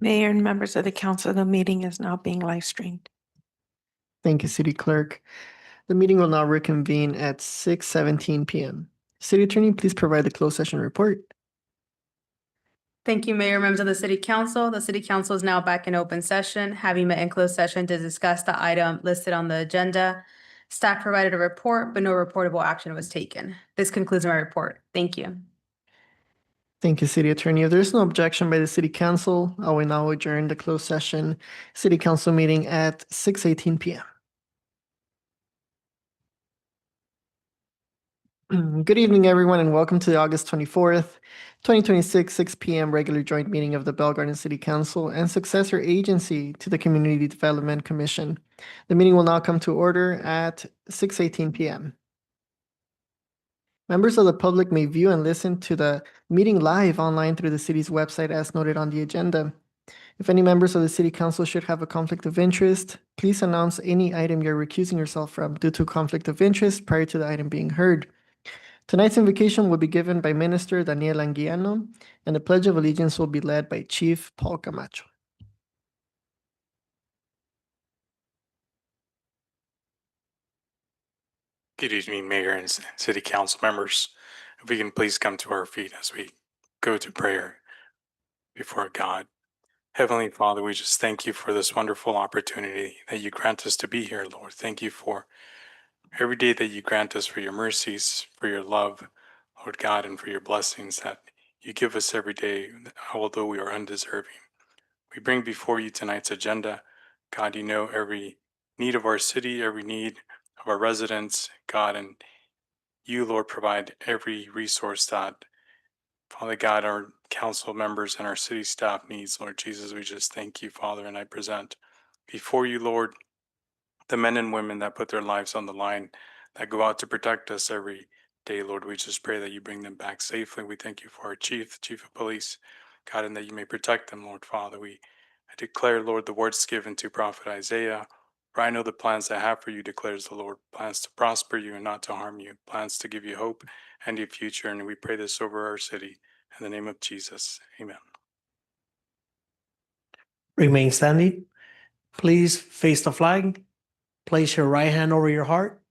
Mayor and members of the council, the meeting is now being live streamed. Thank you, City Clerk. The meeting will now reconvene at 6:17 PM. City Attorney, please provide the closed session report. Thank you, Mayor, members of the City Council. The City Council is now back in open session, having met in closed session to discuss the item listed on the agenda. Staff provided a report, but no reportable action was taken. This concludes my report. Thank you. Thank you, City Attorney. If there's no objection by the City Council, I will now adjourn the closed session City Council meeting at 6:18 PM. Good evening, everyone, and welcome to the August 24th, 2026, 6 PM regular joint meeting of the Bell Garden City Council and successor agency to the Community Development Commission. The meeting will now come to order at 6:18 PM. Members of the public may view and listen to the meeting live online through the city's website as noted on the agenda. If any members of the City Council should have a conflict of interest, please announce any item you're recusing yourself from due to conflict of interest prior to the item being heard. Tonight's invocation will be given by Minister Daniel Anguiano, and the Pledge of Allegiance will be led by Chief Paul Camacho. Good evening, Mayor and City Council members. If we can please come to our feet as we go to prayer before God. Heavenly Father, we just thank you for this wonderful opportunity that you grant us to be here, Lord. Thank you for every day that you grant us, for your mercies, for your love, Lord God, and for your blessings that you give us every day, although we are undeserving. We bring before you tonight's agenda. God, you know every need of our city, every need of our residents, God, and you, Lord, provide every resource that, Father God, our council members and our city staff needs, Lord Jesus. We just thank you, Father, and I present before you, Lord, the men and women that put their lives on the line, that go out to protect us every day, Lord. We just pray that you bring them back safely. We thank you for our chief of police, God, and that you may protect them, Lord Father. I declare, Lord, the words given to Prophet Isaiah. For I know the plans I have for you, declares the Lord, plans to prosper you and not to harm you, plans to give you hope and a future. And we pray this over our city. In the name of Jesus, amen. Remain standing. Please face the flag. Place your right hand over your heart.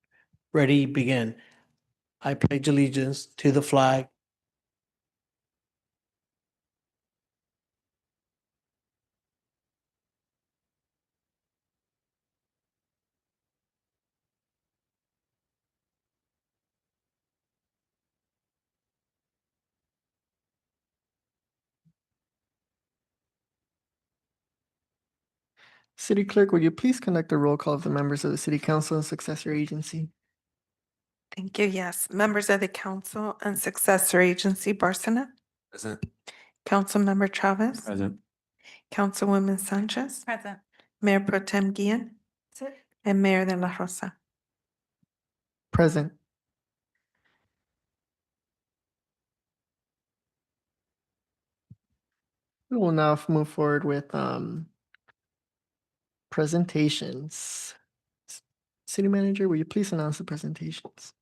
Ready, begin. I pledge allegiance to the flag City Clerk, would you please conduct a roll call of the members of the City Council and successor agency? Thank you. Yes. Members of the council and successor agency, Barsana, Present. Councilmember Chavez, Present. Councilwoman Sanchez, Present. Mayor Pro Tem Guillen, and Mayor de la Rosa. Present. We will now move forward with presentations. City Manager, will you please announce the presentations?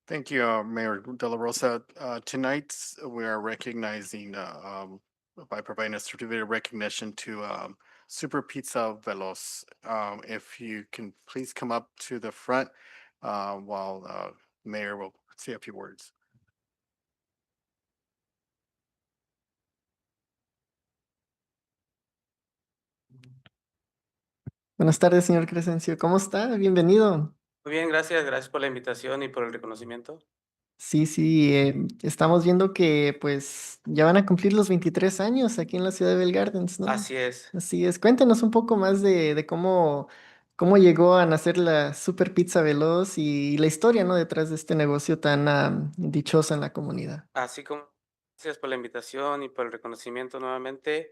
Thank you, Mayor De La Rosa. Tonight, we are recognizing, by providing a certificate of recognition to Super Pizza Veloz. If you can please come up to the front while Mayor will say a few words. Buenas tardes, señor Crescencio. ¿Cómo está? Bienvenido. Muy bien, gracias por la invitación y por el reconocimiento. Sí, estamos viendo que pues ya van a cumplir los 23 años aquí en la ciudad de Bell Gardens, ¿no? Así es. Así es. Cuéntanos un poco más de cómo llegó a nacer la Super Pizza Veloz y la historia, ¿no? Detrás de este negocio tan dichoso en la comunidad. Así como gracias por la invitación y por el reconocimiento nuevamente.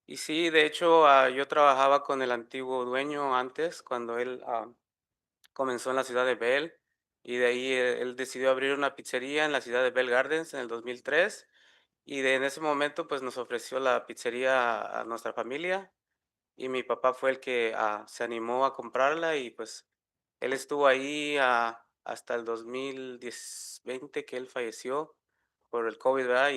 Y sí, de hecho, yo trabajaba con el antiguo dueño antes, cuando él comenzó en la ciudad de Bell, y de ahí él decidió abrir una pizzería en la ciudad de Bell Gardens en el 2003, y en ese momento pues nos ofreció la pizzería a nuestra familia, y mi papá fue el que se animó a comprarla, y pues él estuvo ahí hasta el 2020 que él falleció por el COVID, ¿verdad?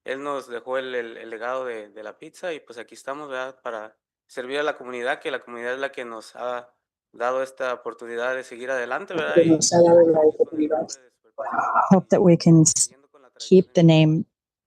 él nos dejó el legado de la pizza y pues aquí estamos, ¿verdad? Para servir a la comunidad, que la comunidad es la que nos ha dado esta oportunidad de seguir adelante, ¿verdad? que Y nos ha dado la seguir con el oportunidad. nombre de Super Pizza Veloz Hope that we can siguiendo con la keep tradición the en esta name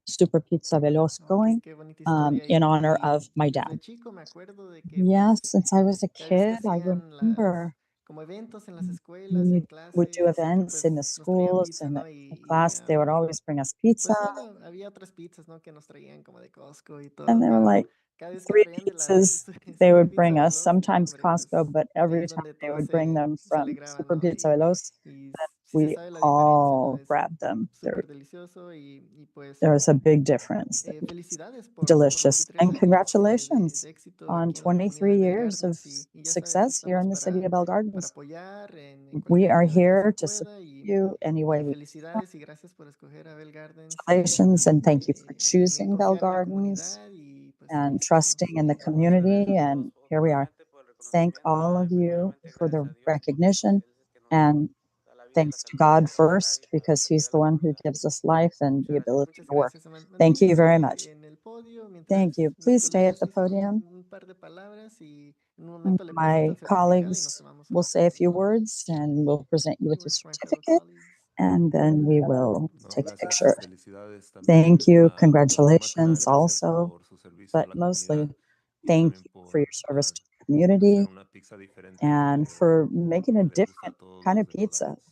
Super Pizza Veloz Ok, going qué bonita historia. in Y, honor y of my desde dad. chico me acuerdo de que Yes, pues since I was a cada vez que kid, I hacían remember como eventos en las escuelas, when en you would do clases, siempre events in the pues nos traían schools pizza, and ¿no? in class, they would always bring us pizza. Pues bueno, había otras pizzas, ¿no? Que nos traían como de Costco y todo, And they were pero like cada vez que 3 traían de la pizzas they Super would Pizza bring us, Veloz, no, sometimes hombre, Costco, pues but ahí every es time donde they todos would bring them se from alegraban, Super ¿no? Pizza Veloz, Y that sí se we sabe la diferencia, ¿no? all Es grabbed them. súper delicioso y pues There was a big difference. felicidades por Delicious. 23 And años congratulations de éxito on aquí en la comunidad 23 de Bell years of Gardens y ya sabe, aquí success here estamos in the city of Bell para Gardens. apoyar en We cualquier are manera que se here to support pueda you any way y we can. felicidades y gracias por escoger a Bell Gardens Congratulations and thank you for en choosing Bell confiar en la Gardens comunidad y pues aquí and estamos. trusting in the Muchas community. gracias. And here we are. nuevamente por el Thank reconocimiento, all of ¿verdad? you Primeramente, for gracias the a Dios, porque recognition Él es el que nos and da la vida y la thanks to salud, God ¿verdad? first Y para because servir He's a the la one who comunidad. gives us life and the ability Muchas to work. gracias. Thank you very much. En el podio Thank mientras you. mis Please stay at colegas the dicen podium. un par de palabras y en un momento le My presentan certificado y nos colleagues tomamos will una say a foto. few words and we'll present you with your Words for my fellow certificate, colleagues. and then we will No, take a gracias, picture. felicidades también Thank you. a más que nada Congratulations gracias also, por su servicio a but la mostly comunidad y thank también you for your por service to the hacer community una pizza diferente and for making a que le gusta a different todos kind los of de Bell pizza Gardens.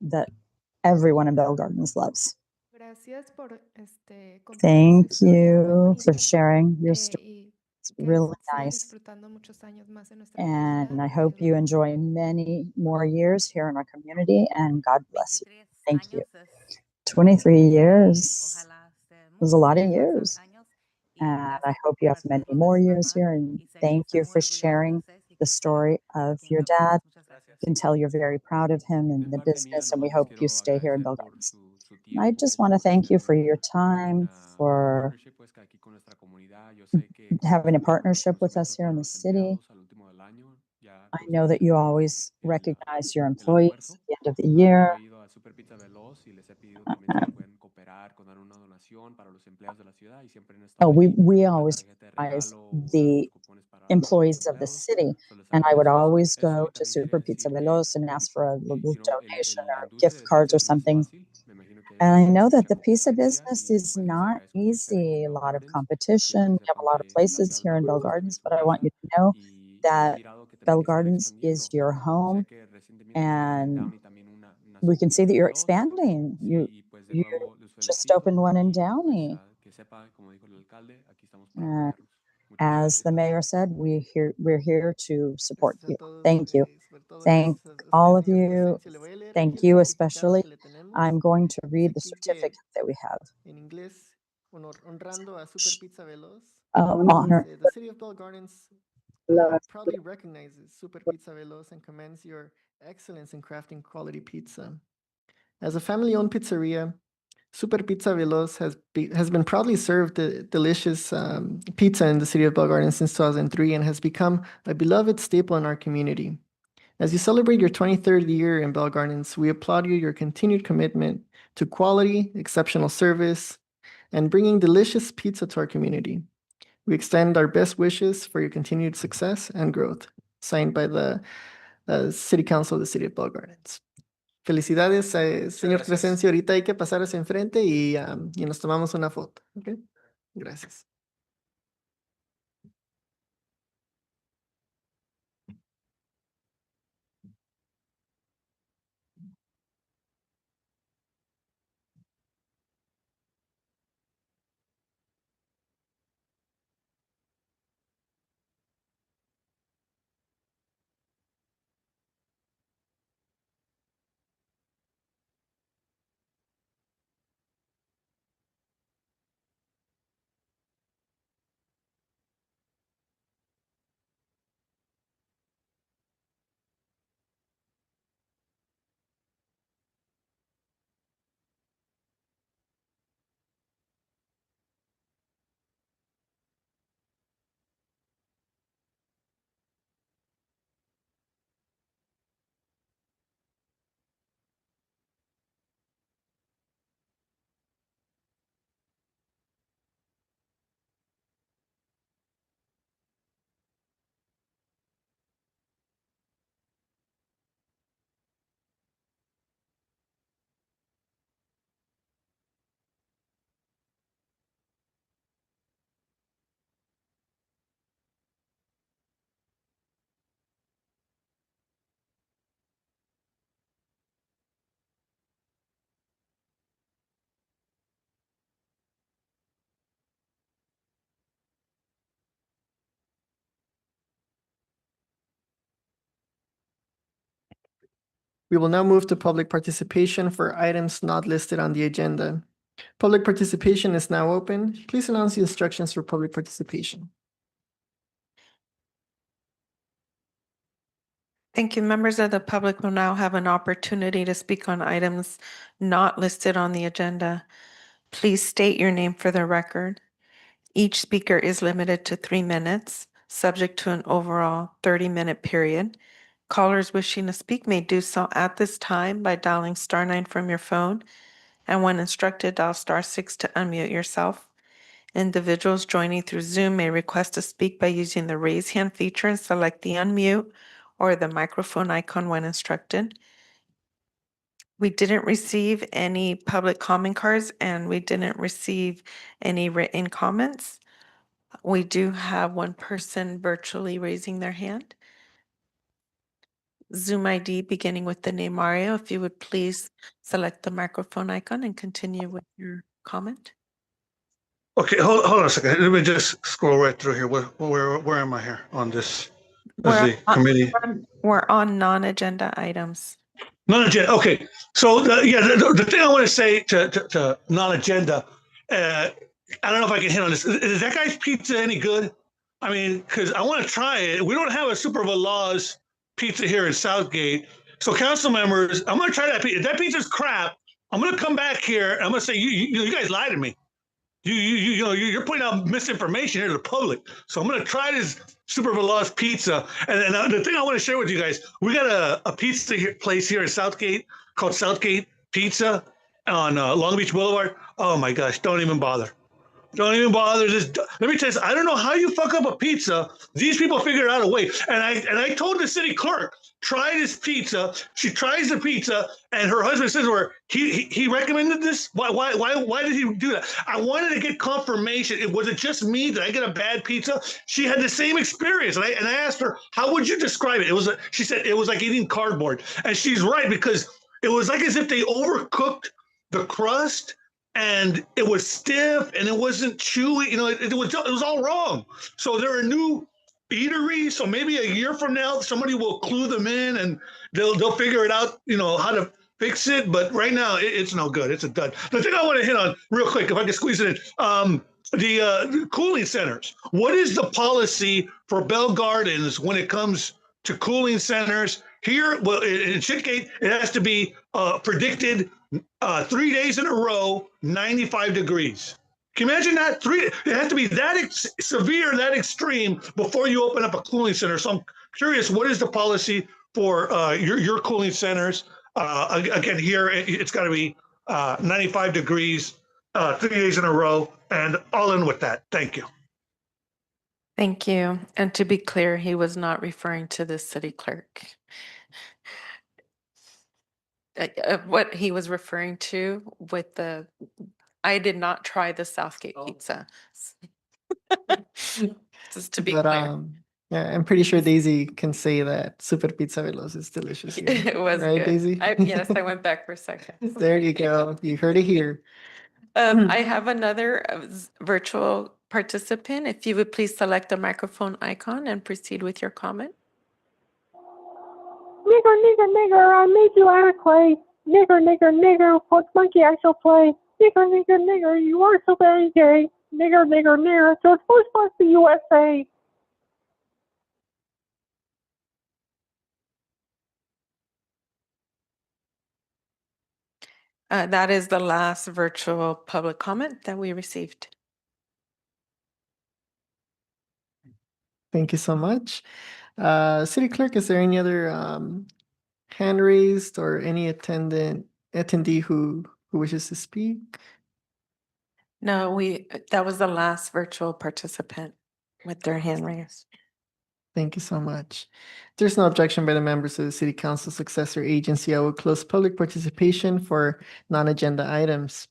that everyone in Bell Gardens loves. Gracias por compartir su Thank historia tan you for bonita sharing your story. y It's que really siga nice. disfrutando muchos años más en nuestra And comunidad. I y hope Dios lo you bendiga. enjoy many more years here in our community, and God bless you. Thank you. 23 years was a lot of years. And I hope you have many more years here. And thank you for sharing the story of your dad. You can tell you're very proud of him and the business, and we hope you stay here in Bell Gardens. I just want to thank you for your time, for having a partnership with us here in the city. I know that you always recognize your employees at the end of the year. Oh, we always recognize the employees of the city. And I would always go to Super Pizza Veloz and ask for a little donation or gift cards or something. And I know that the pizza business is not easy, a lot of competition. We have a lot of places here in Bell Gardens, but I want you to know that Bell Gardens is your home, and we can see that you're expanding. You just opened one in Downey. And as the mayor said, we're here to support Gracias a you. todos, Thank you. sobre todo Thank gracias a all usted, of señor you. Crescencio. Le voy a leer aquí Thank el you certificado especially. que le tenemos. I'm going to read the Dice aquí que certificate that we have. en inglés, honrando a Super Pizza Veloz. Honor. The City of Bell Gardens proudly recognizes Super Pizza Veloz and commends your excellence in crafting quality pizza. As a family-owned pizzeria, Super Pizza Veloz has been proudly served the delicious pizza in the City of Bell Gardens since 2003 and has become a beloved staple in our community. As you celebrate your 23rd year in Bell Gardens, we applaud your continued commitment to quality, exceptional service, and bringing delicious pizza to our community. We extend our best wishes for your continued success and growth. Signed by the City Council of the City of Bell Gardens. Felicidades, señor gracias. Crescencio. Ahorita hay que pasar hacia enfrente y nos tomamos una foto. ¿Ok? Gracias. We will now move to public participation for items not listed on the agenda. Public participation is now open. Please announce the instructions for public participation. Thank you. Members of the public will now have an opportunity to speak on items not listed on the agenda. Please state your name for the record. Each speaker is limited to 3 minutes, subject to an overall 30-minute period. Callers wishing to speak may do so at this time by dialing *9 from your phone, and when instructed, dial *6 to unmute yourself. Individuals joining through Zoom may request to speak by using the raise hand feature and select the unmute or the microphone icon when instructed. We didn't receive any public comment cards and we didn't receive any written comments. We do have one person virtually raising their hand. Zoom ID beginning with the name Mario. If you would please select the microphone icon and continue with your comment. Okay, hold on a second. Let me just scroll right through here. Where am I here on this? This is the committee. We're on non-agenda items. Non-agenda. Okay, so the thing I want to say to non-agenda, I don't know if I can hit on this. Is that guy's pizza any good? I mean, because I want to try it. We don't have a Super Veloz pizza here in Southgate. So council members, I'm going to try that pizza. If that pizza's crap, I'm going to come back here. And I'm going to say, you guys lied to me. You're putting out misinformation here to the public. So I'm going to try this Super Veloz pizza. And the thing I want to share with you guys, we got a pizza place here in Southgate called Southgate Pizza on Long Beach Boulevard. Oh my gosh, don't even bother. Don't even bother. Let me tell you, I don't know how you fuck up a pizza. These people figured out a way. And I told the city clerk, try this pizza. She tries the pizza, and her husband says to her, he recommended this? Why did he do that? I wanted to get confirmation. Was it just me? Did I get a bad pizza? She had the same experience. And I asked her, how would you describe it? She said it was like eating cardboard. And she's right, because it was like as if they overcooked the crust. And it was stiff and it wasn't chewy. It was all wrong. So there are new eateries. So maybe a year from now, somebody will clue them in and they'll figure it out, how to fix it. But right now, it's no good. It's a dud. The thing I want to hit on real quick, if I can squeeze it in, the cooling centers. What is the policy for Bell Gardens when it comes to cooling centers? Here, well, in Chitgate, it has to be predicted 3 days in a row, 95 degrees. Can you imagine that? It has to be that severe, that extreme before you open up a cooling center. So I'm curious, what is the policy for your cooling centers? Again, here, it's got to be 95 degrees, 3 days in a row, and all in with that. Thank you. Thank you. And to be clear, he was not referring to the city clerk. What he was referring to with I did not try the Southgate pizza. Just to be But clear. yeah, I'm pretty sure Daisy can say that Super Pizza Veloz is delicious here. It was right, good. Daisy? Yes, I went back for a second. There you go. You heard it here. I have another virtual participant. If you would please select the microphone icon and proceed with your comment. Nigger, nigger, nigger, I made you out of clay. Nigger, nigger, nigger, what monkey I shall play. Nigger, nigger, nigger, you are so very gay. Nigger, nigger, nigger, George Bush wants the USA. That is the last virtual public comment that we received. Thank you so much. City Clerk, is there any other hand raised or any attendee who wishes to speak? No, that was the last virtual participant with their hand raised. Thank you so much. There's no objection by the members of the City Council successor agency. I will close public participation for non-agenda items.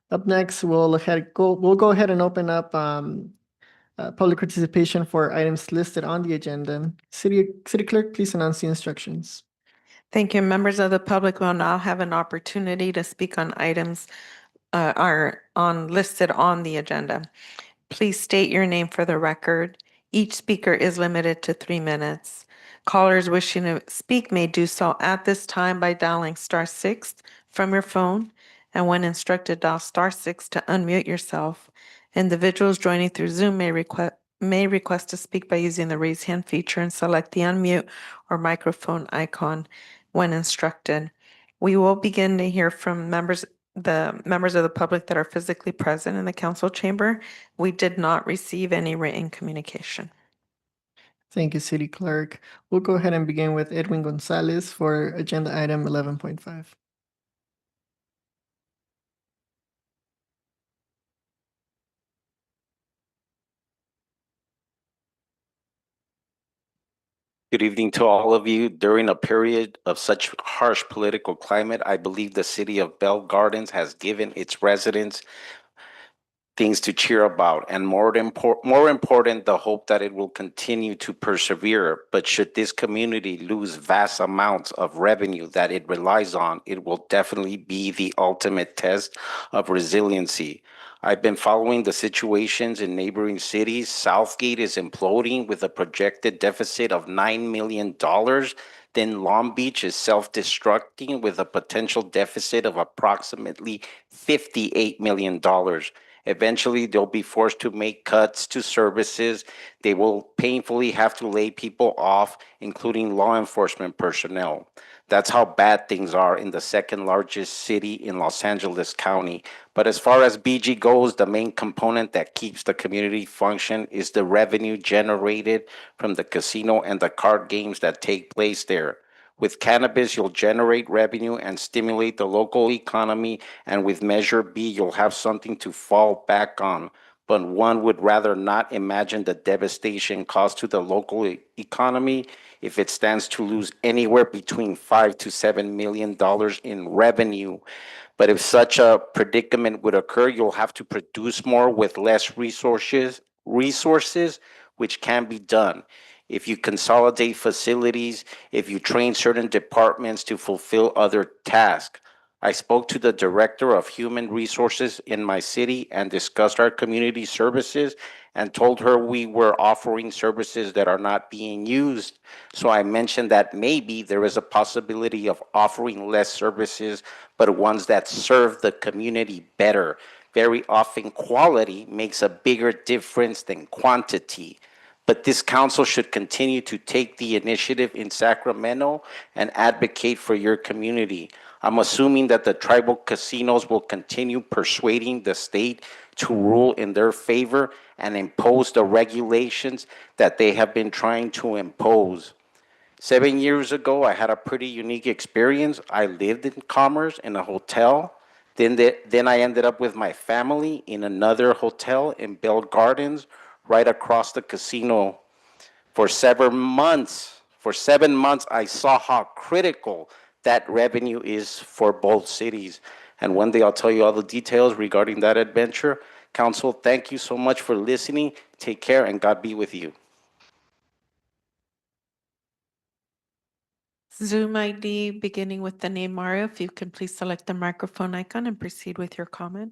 Up next, we'll go ahead and open up public participation for items listed on the agenda. City Clerk, please announce the instructions. Thank you. Members of the public will now have an opportunity to speak on items listed on the agenda. Please state your name for the record. Each speaker is limited to 3 minutes. Callers wishing to speak may do so at this time by dialing *6 from your phone, and when instructed, dial *6 to unmute yourself. Individuals joining through Zoom may request to speak by using the raise hand feature and select the unmute or microphone icon when instructed. We will begin to hear from the members of the public that are physically present in the council chamber. We did not receive any written communication. Thank you, City Clerk. We'll go ahead and begin with Edwin Gonzalez for agenda item 11.5. Good evening to all of you. During a period of such harsh political climate, I believe the city of Bell Gardens has given its residents things to cheer about, and more important, the hope that it will continue to persevere. But should this community lose vast amounts of revenue that it relies on, it will definitely be the ultimate test of resiliency. I've been following the situations in neighboring cities. Southgate is imploding with a projected deficit of $9 million. Then Long Beach is self-destructing with a potential deficit of approximately $58 million. Eventually, they'll be forced to make cuts to services. They will painfully have to lay people off, including law enforcement personnel. That's how bad things are in the second largest city in Los Angeles County. But as far as BG goes, the main component that keeps the community function is the revenue generated from the casino and the card games that take place there. With cannabis, you'll generate revenue and stimulate the local economy, and with Measure B, you'll have something to fall back on. But one would rather not imagine the devastation caused to the local economy if it stands to lose anywhere between $5 to $7 million in revenue. But if such a predicament would occur, you'll have to produce more with less resources, which can be done. If you consolidate facilities, if you train certain departments to fulfill other tasks. I spoke to the director of human resources in my city and discussed our community services and told her we were offering services that are not being used. So I mentioned that maybe there is a possibility of offering less services, but ones that serve the community better. Very often quality makes a bigger difference than quantity. But this council should continue to take the initiative in Sacramento and advocate for your community. I'm assuming that the tribal casinos will continue persuading the state to rule in their favor and impose the regulations that they have been trying to impose. 7 years ago, I had a pretty unique experience. I lived in Commerce in a hotel. Then I ended up with my family in another hotel in Bell Gardens, right across the casino. For 7 months, I saw how critical that revenue is for both cities. And one day I'll tell you all the details regarding that adventure. Council, thank you so much for listening. Take care and God be with you. Zoom ID beginning with the name Mario. If you can please select the microphone icon and proceed with your comment.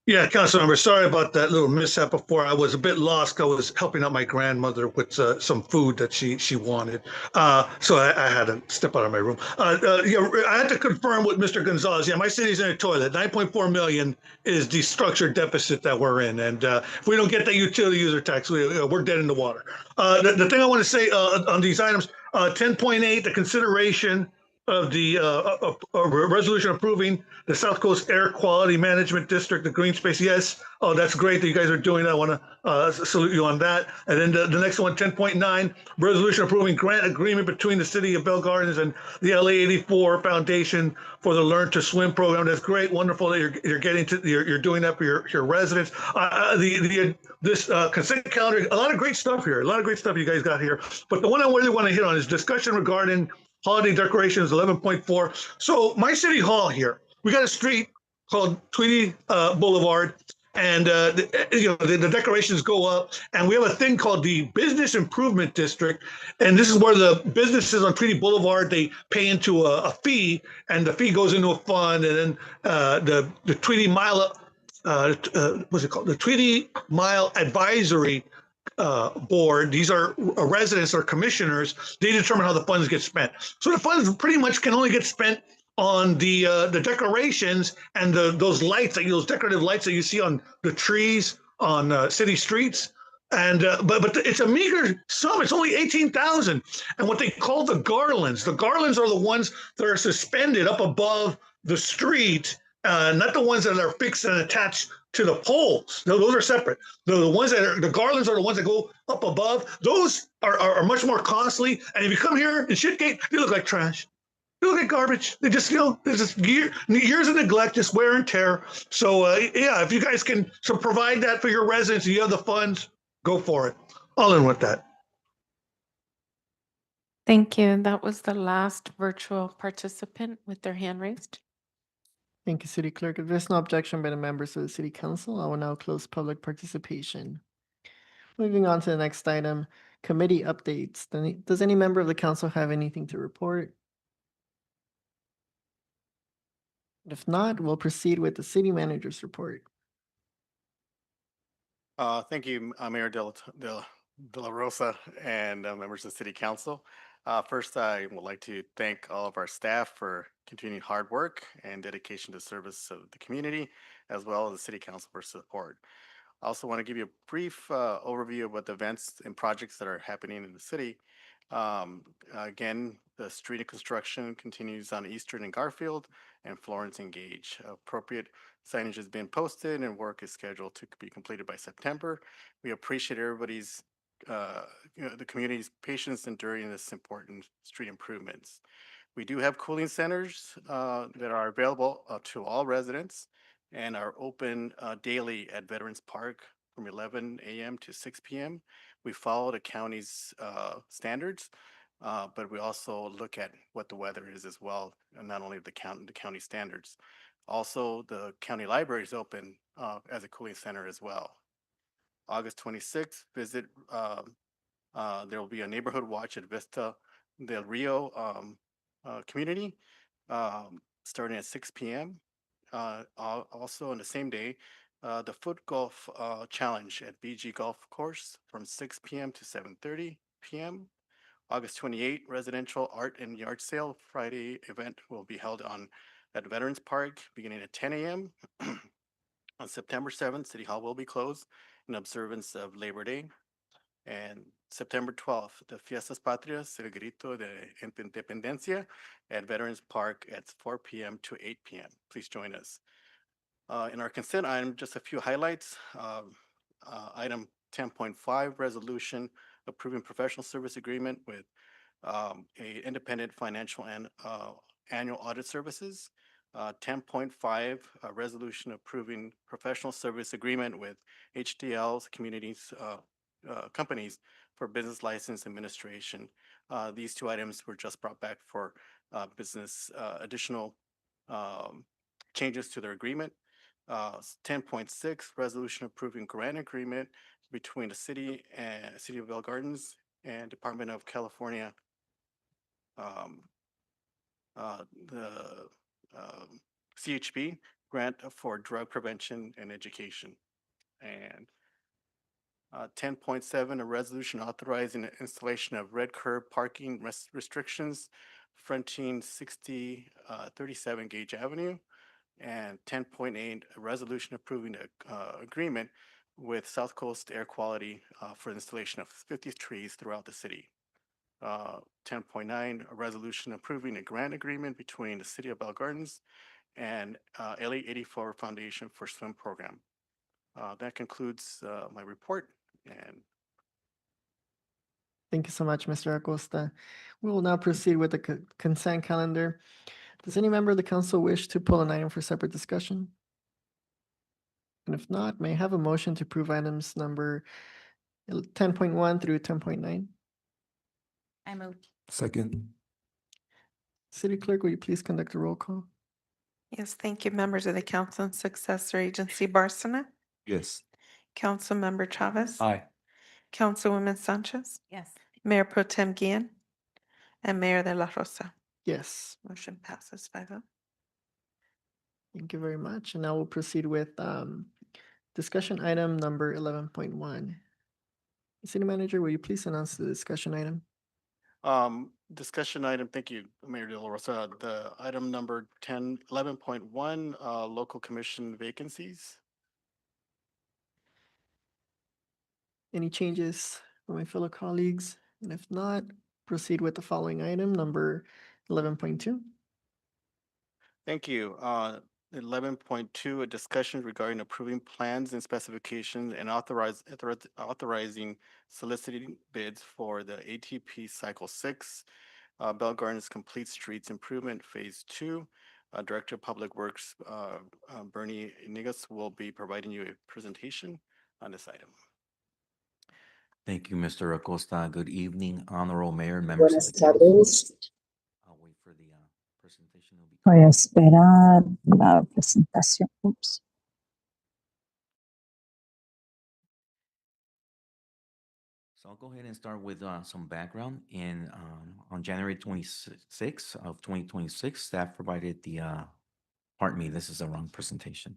Yeah, Councilmember, sorry about that little mishap before. I was a bit lost. I was helping out my grandmother with some food that she wanted. So I had to step out of my room. Yeah, I had to confirm with Mr. Gonzalez. Yeah, my city's in a toilet. 9.4 million is the structured deficit that we're in. And if we don't get that utility user tax, we're dead in the water. The thing I want to say on these items, 10.8, the consideration of the resolution approving the South Coast Air Quality Management District, the green space. Yes. Oh, that's great that you guys are doing that. I want to salute you on that. And then the next one, 10.9, resolution approving grant agreement between the city of Bell Gardens and the LA 84 Foundation for the Learn to Swim program. That's great. Wonderful that you're doing that for your residents. This consent calendar, a lot of great stuff here. A lot of great stuff you guys got here. But the one I really want to hit on is discussion regarding holiday decorations, 11.4. So my city hall here, we got a street called Tweedy Boulevard, and the decorations go up, and we have a thing called the Business Improvement District, and this is where the businesses on Tweedy Boulevard, they pay into a fee, and the fee goes into a fund, and then the Tweedy Mile, what's it called? The Tweedy Mile Advisory board. These are residents or commissioners. They determine how the funds get spent. So the funds pretty much can only get spent on the decorations and those lights, those decorative lights that you see on the trees on city streets. And but it's a meager sum. It's only 18,000. And what they call the garlands are the ones that are suspended up above the street, not the ones that are fixed and attached to the poles. No, those are separate. The ones that are the garlands are the ones that go up above. Those are much more costly. And if you come here in Shitgate, they look like trash. They look like garbage. They just, there's just years of neglect, just wear and tear. So yeah, if you guys can provide that for your residents, and you have the funds, go for it. I'll end with that. Thank you. That was the last virtual participant with their hand raised. Thank you, City Clerk. If there's no objection by the members of the City Council, I will now close public participation. Moving on to the next item, committee updates. Does any member of the council have anything to report? If not, we'll proceed with the city manager's report. Thank you, Mayor De La Rosa and members of the City Council. First, I would like to thank all of our staff for continuing hard work and dedication to service of the community, as well as the City Council for support. I also want to give you a brief overview of what the events and projects that are happening in the city. Again, the street construction continues on Eastern and Garfield and Florence and Gage. Appropriate signage has been posted and work is scheduled to be completed by September. We appreciate everybody's, the community's patience in during this important street improvements. We do have cooling centers that are available to all residents and are open daily at Veterans Park from 11 a.m. to 6 p.m. We follow the county's standards, but we also look at what the weather is as well, and not only the county standards. Also, the county library is open as a cooling center as well. August 26th, visit. There will be a neighborhood watch at Vista del Rio community starting at 6 p.m. Also on the same day, the Foot Golf Challenge at BG Golf Course from 6 p.m. to 7:30 p.m. August 28, residential art and yard sale Friday event will be held at Veterans Park beginning at 10 a.m. On September 7th, City Hall will be closed in observance of Labor Day. And September 12th, the Fiestas Patrias, El Grito de Independencia at Veterans Park at 4 p.m. to 8 p.m. Please join us. In our consent item, just a few highlights. Item 10.5, resolution approving professional service agreement with a independent financial and annual audit services. 10.5, a resolution approving professional service agreement with HDL's communities companies for business license administration. These two items were just brought back for business additional changes to their agreement. 10.6, resolution approving grant agreement between the city and City of Bell Gardens and Department of California. The CHP grant for drug prevention and education. And 10.7, a resolution authorizing the installation of red curb parking restrictions fronting 6037 Gage Avenue. And 10.8, a resolution approving an agreement with South Coast Air Quality for the installation of 50 trees throughout the city. 10.9, a resolution approving a grant agreement between the City of Bell Gardens and LA 84 Foundation for Swim Program. That concludes my report. And thank you so much, Mr. Acosta. We will now proceed with the consent calendar. Does any member of the council wish to pull an item for separate discussion? And if not, may I have a motion to approve items number 10.1 through 10.9? I moved. Second. City Clerk, will you please conduct a roll call? Yes, thank you, members of the council and successor agency. Barsana, Yes. Councilmember Chavez. Aye. Councilwoman Sanchez, Yes. Mayor Pro Tem Guillen, and Mayor De La Rosa. Yes, Motion passes 5-0. thank you very much. And now we'll proceed with discussion item number 11.1. City Manager, will you please announce the discussion item? Discussion item, thank you, Mayor De La Rosa. The item number 11.1, local commission vacancies. Any changes from my fellow colleagues? And if not, proceed with the following item, number 11.2. Thank you. 11.2, a discussion regarding approving plans and specifications and authorizing soliciting bids for the ATP Cycle 6, Bell Gardens Complete Streets Improvement Phase 2. Director of Public Works, Bernie Nigas, will be providing you a presentation on this item. Thank you, Mr. Acosta. Good evening, Honorable Mayor and members of Buenas the council. tardes. I'll wait for the presentation. It'll be Voy a esperar la presentación. Ups. So I'll go ahead and start with some background. On January 26th of 2026, staff provided the, pardon me, this is the wrong presentation.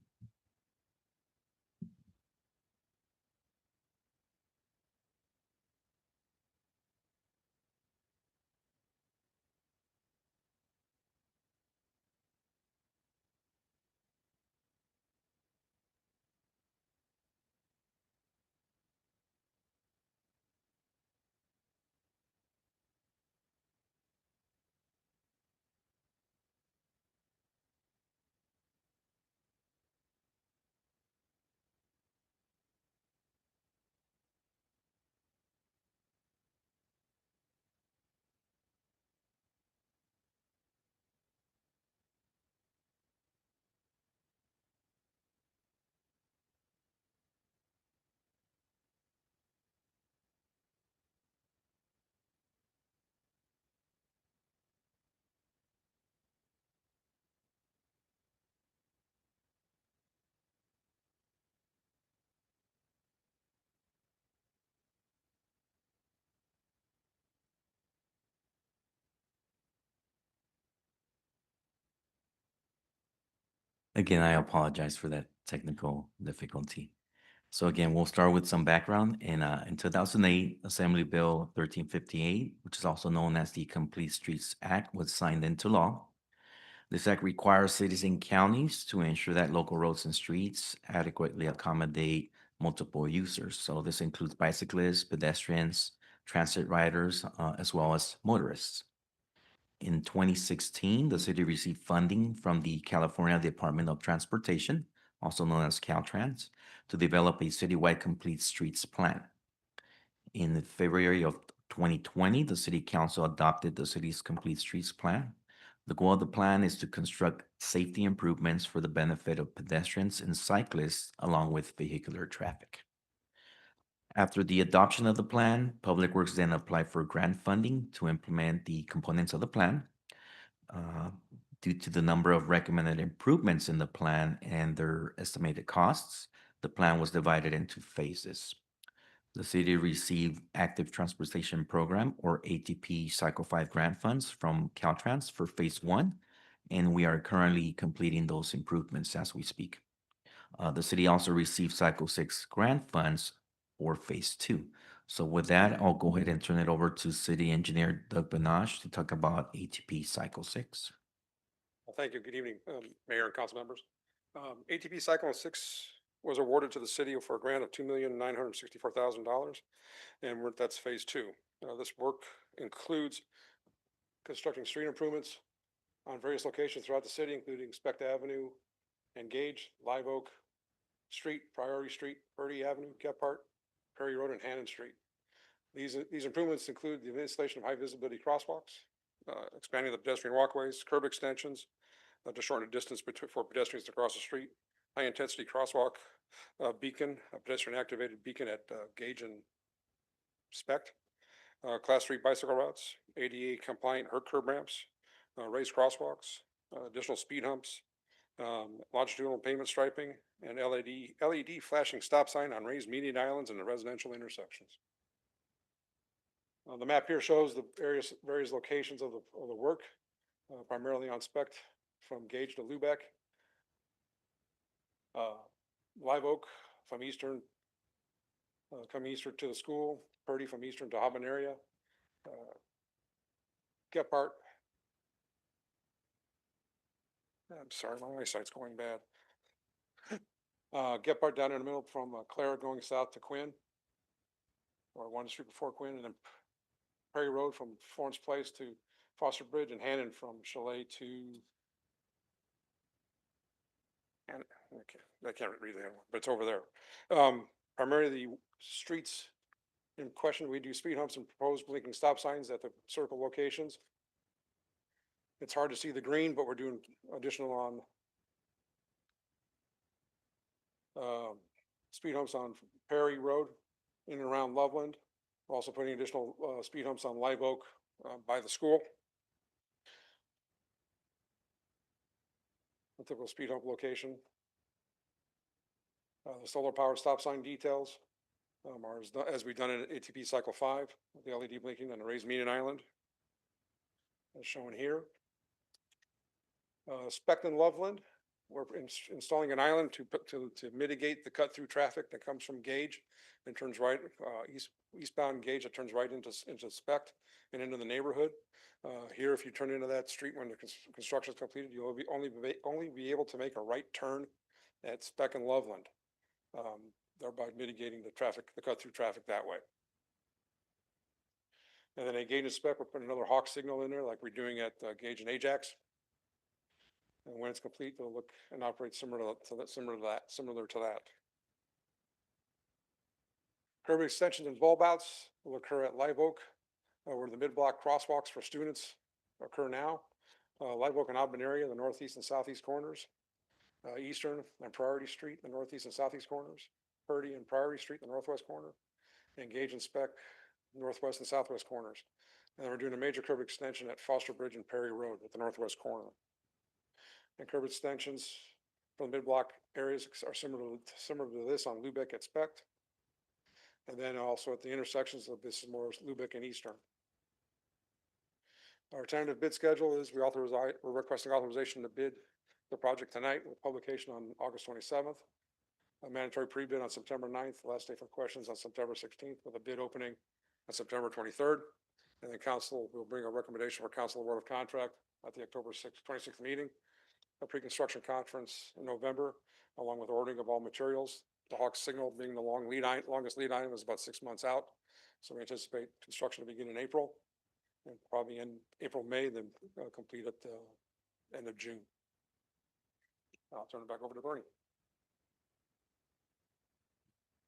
Again, I apologize for that technical difficulty. So again, we'll start with some background. In 2008, Assembly Bill 1358, which is also known as the Complete Streets Act, was signed into law. This act requires cities and counties to ensure that local roads and streets adequately accommodate multiple users. So this includes bicyclists, pedestrians, transit riders, as well as motorists. In 2016, the city received funding from the California Department of Transportation, also known as Caltrans, to develop a citywide complete streets plan. In February of 2020, the city council adopted the city's complete streets plan. The goal of the plan is to construct safety improvements for the benefit of pedestrians and cyclists, along with vehicular traffic. After the adoption of the plan, Public Works then applied for grant funding to implement the components of the plan. Due to the number of recommended improvements in the plan and their estimated costs, the plan was divided into phases. The city received Active Transportation Program, or ATP Cycle 5 grant funds from Caltrans for Phase 1, and we are currently completing those improvements as we speak. The city also received Cycle 6 grant funds for Phase 2. So with that, I'll go ahead and turn it over to City Engineer Doug Benage to talk about ATP Cycle 6. Well, thank you. Good evening, Mayor and council members. ATP Cycle 6 was awarded to the city for a grant of $2,964,000, and that's Phase 2. This work includes constructing street improvements on various locations throughout the city, including Specht Avenue and Gage, Live Oak Street, Priority Street, Purdy Avenue, Gephardt, Perry Road, and Hannon Street. These improvements include the installation of high visibility crosswalks, expanding the pedestrian walkways, curb extensions to shorten the distance for pedestrians to cross the street, high intensity crosswalk beacon, a pedestrian activated beacon at Gage and Specht, Class 3 bicycle routes, ADA compliant curb ramps, raised crosswalks, additional speed humps, longitudinal pavement striping, and LED flashing stop sign on raised median islands and the residential intersections. The map here shows the various locations of the work, primarily on Specht from Gage to Lubeck, Live Oak from eastern, coming eastern to the school, Purdy from Eastern to Habanera, Gephardt. I'm sorry, my eyesight's going bad. Gephardt down in the middle from Clara going south to Quinn, or one street before Quinn, and then Perry Road from Florence Place to Foster Bridge, and Hannon from Chalet to, and I can't read that one, but it's over there. Primarily the streets in question, we do speed humps and proposed blinking stop signs at the circle locations. It's hard to see the green, but we're doing additional on speed humps on Perry Road in and around Loveland. We're also putting additional speed humps on Live Oak by the school. A typical speed hump location. The solar powered stop sign details are as we've done in ATP Cycle 5, with the LED blinking on the raised median island, as shown here. Speckton Loveland, we're installing an island to mitigate the cut through traffic that comes from Gage and turns right eastbound Gage that turns right into Specht and into the neighborhood. Here, if you turn into that street when the construction is completed, you'll only be able to make a right turn at Speck and Loveland, thereby mitigating the cut through traffic that way. And then at Gage and Speck, we'll put another hawk signal in there like we're doing at Gage and Ajax. And when it's complete, they'll look and operate similar to that. Curb extensions and bulb outs will occur at Live Oak, where the mid-block crosswalks for students occur now. Live Oak and Audubon area, the northeast and southeast corners. Eastern and Priority Street, the northeast and southeast corners. Purdy and Priority Street, the northwest corner. And Gage and Speck, northwest and southwest corners. And then we're doing a major curb extension at Foster Bridge and Perry Road at the northwest corner. And curb extensions from the mid-block areas are similar to this on Lubeck at Specht. And then also at the intersections of this is more Lubeck and Eastern. Our tentative bid schedule is we're requesting authorization to bid the project tonight with publication on August 27th. A mandatory pre-bid on September 9th, last day for questions on September 16th, with a bid opening on September 23rd. And then council will bring a recommendation for council award of contract at the October 26th meeting. A pre-construction conference in November, along with ordering of all materials. The Hawk signal being the longest lead item is about 6 months out. So we anticipate construction to begin in April and probably in April, May, then complete at the end of June. I'll turn it back over to Bernie.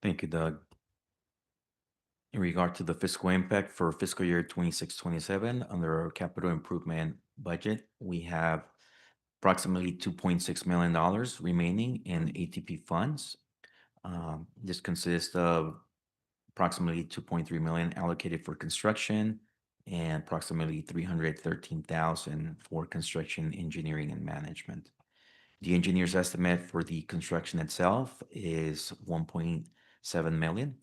Thank you, Doug. In regard to the fiscal impact for fiscal year 26-27, under our capital improvement budget, we have approximately $2.6 million remaining in ATP funds. This consists of approximately $2.3 million allocated for construction and approximately $313,000 for construction, engineering, and management. The engineer's estimate for the construction itself is $1.7 million.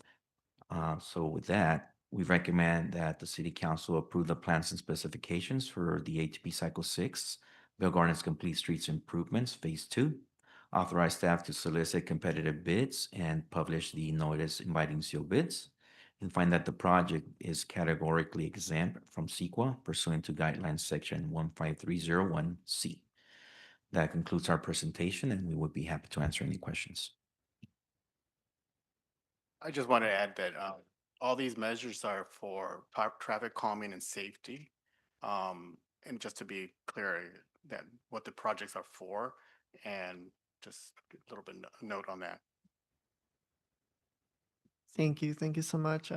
So with that, we recommend that the City Council approve the plans and specifications for the ATP Cycle 6 Bell Gardens Complete Streets Improvements Phase 2. Authorize staff to solicit competitive bids and publish the notice inviting sealed bids. And find that the project is categorically exempt from CEQA pursuant to Guidelines Section 15301C. That concludes our presentation, and we would be happy to answer any questions. I just want to add that all these measures are for traffic calming and safety. And just to be clear that what the projects are for, and just a little bit note on that. Thank you. Thank you so much,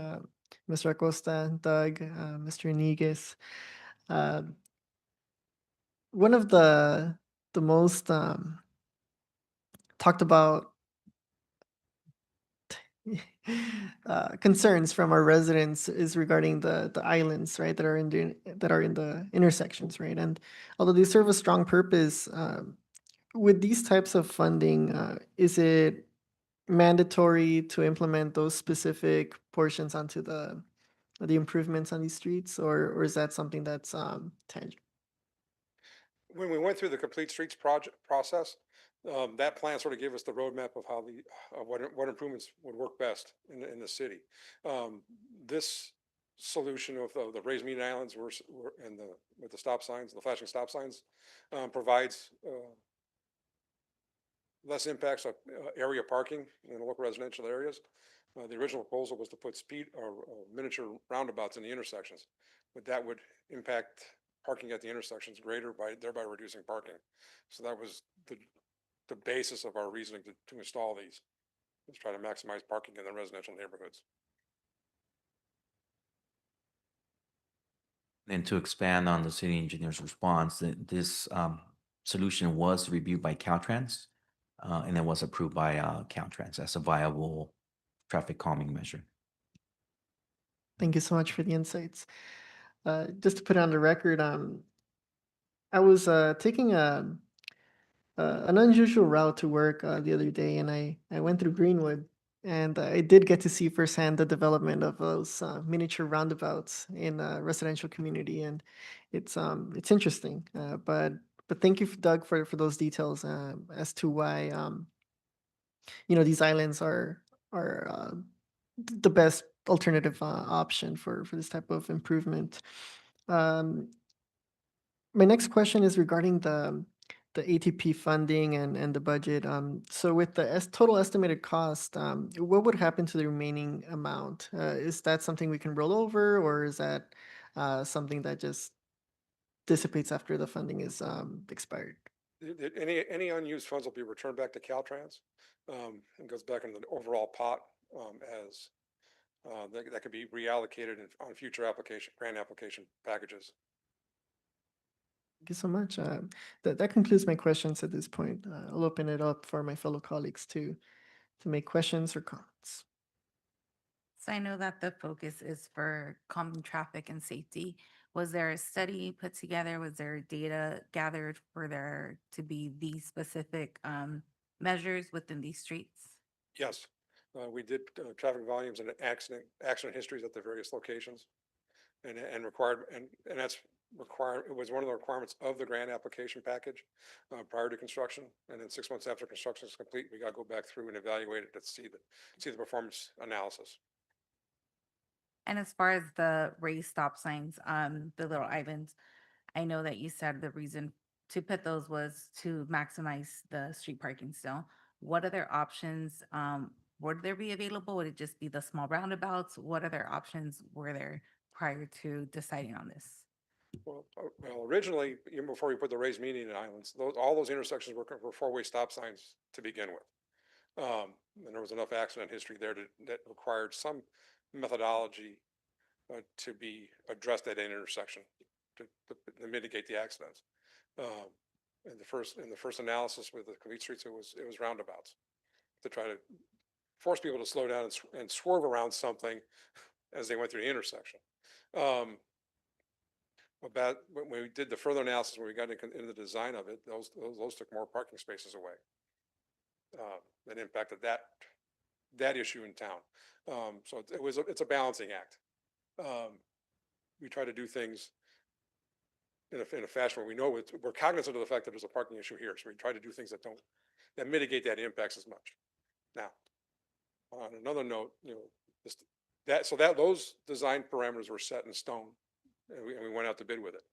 Mr. Acosta, Doug, Mr. Iniguez. One of the most talked about concerns from our residents is regarding the islands, right, that are in the intersections, right? And although they serve a strong purpose, with these types of funding, is it mandatory to implement those specific portions onto the improvements on these streets, or is that something that's tangible? when we went through the Complete Streets project process, that plan sort of gave us the roadmap of how what improvements would work best in the city. This solution of the raised median islands and with the stop signs, the flashing stop signs, provides less impacts of area parking in the local residential areas. The original proposal was to put speed or miniature roundabouts in the intersections, but that would impact parking at the intersections greater by thereby reducing parking. So that was the basis of our reasoning to install these. Let's try to maximize parking in the residential neighborhoods. And to expand on the city engineer's response, this solution was reviewed by Caltrans, and it was approved by Caltrans as a viable traffic calming measure. Thank you so much for the insights. Just to put it on the record, I was taking an unusual route to work the other day, and I went through Greenwood, and I did get to see firsthand the development of those miniature roundabouts in a residential community, and it's interesting. But thank you, Doug, for those details as to why these islands are the best alternative option for this type of improvement. My next question is regarding the ATP funding and the budget. So with the total estimated cost, what would happen to the remaining amount? Is that something we can roll over, or is that something that just dissipates after the funding is expired? Any unused funds will be returned back to Caltrans, and goes back into the overall pot as that could be reallocated on future grant application packages. Thank you so much. That concludes my questions at this point. I'll open it up for my fellow colleagues to make questions or comments. So I know that the focus is for calming traffic and safety. Was there a study put together? Was there data gathered for there to be these specific measures within these streets? Yes, we did traffic volumes and accident histories at the various locations, and that's required. It was one of the requirements of the grant application package prior to construction, and then 6 months after construction is complete, we got to go back through and evaluate it to see the performance analysis. And as far as the raised stop signs, the little islands, I know that you said the reason to put those was to maximize the street parking still. What other options would there be available? Would it just be the small roundabouts? What other options were there prior to deciding on this? Well, originally, even before we put the raised median islands, all those intersections were four-way stop signs to begin with. And there was enough accident history there that required some methodology to be addressed at an intersection to mitigate the accidents. In the first analysis with the Complete Streets, it was roundabouts to try to force people to slow down and swerve around something as they went through the intersection. About when we did the further analysis, when we got into the design of it, those took more parking spaces away. That impacted that issue in town. So it's a balancing act. We try to do things in a fashion where we know we're cognizant of the fact that there's a parking issue here. So we try to do things that mitigate that impacts as much. Now, on another note, those design parameters were set in stone, and we went out to bid with it.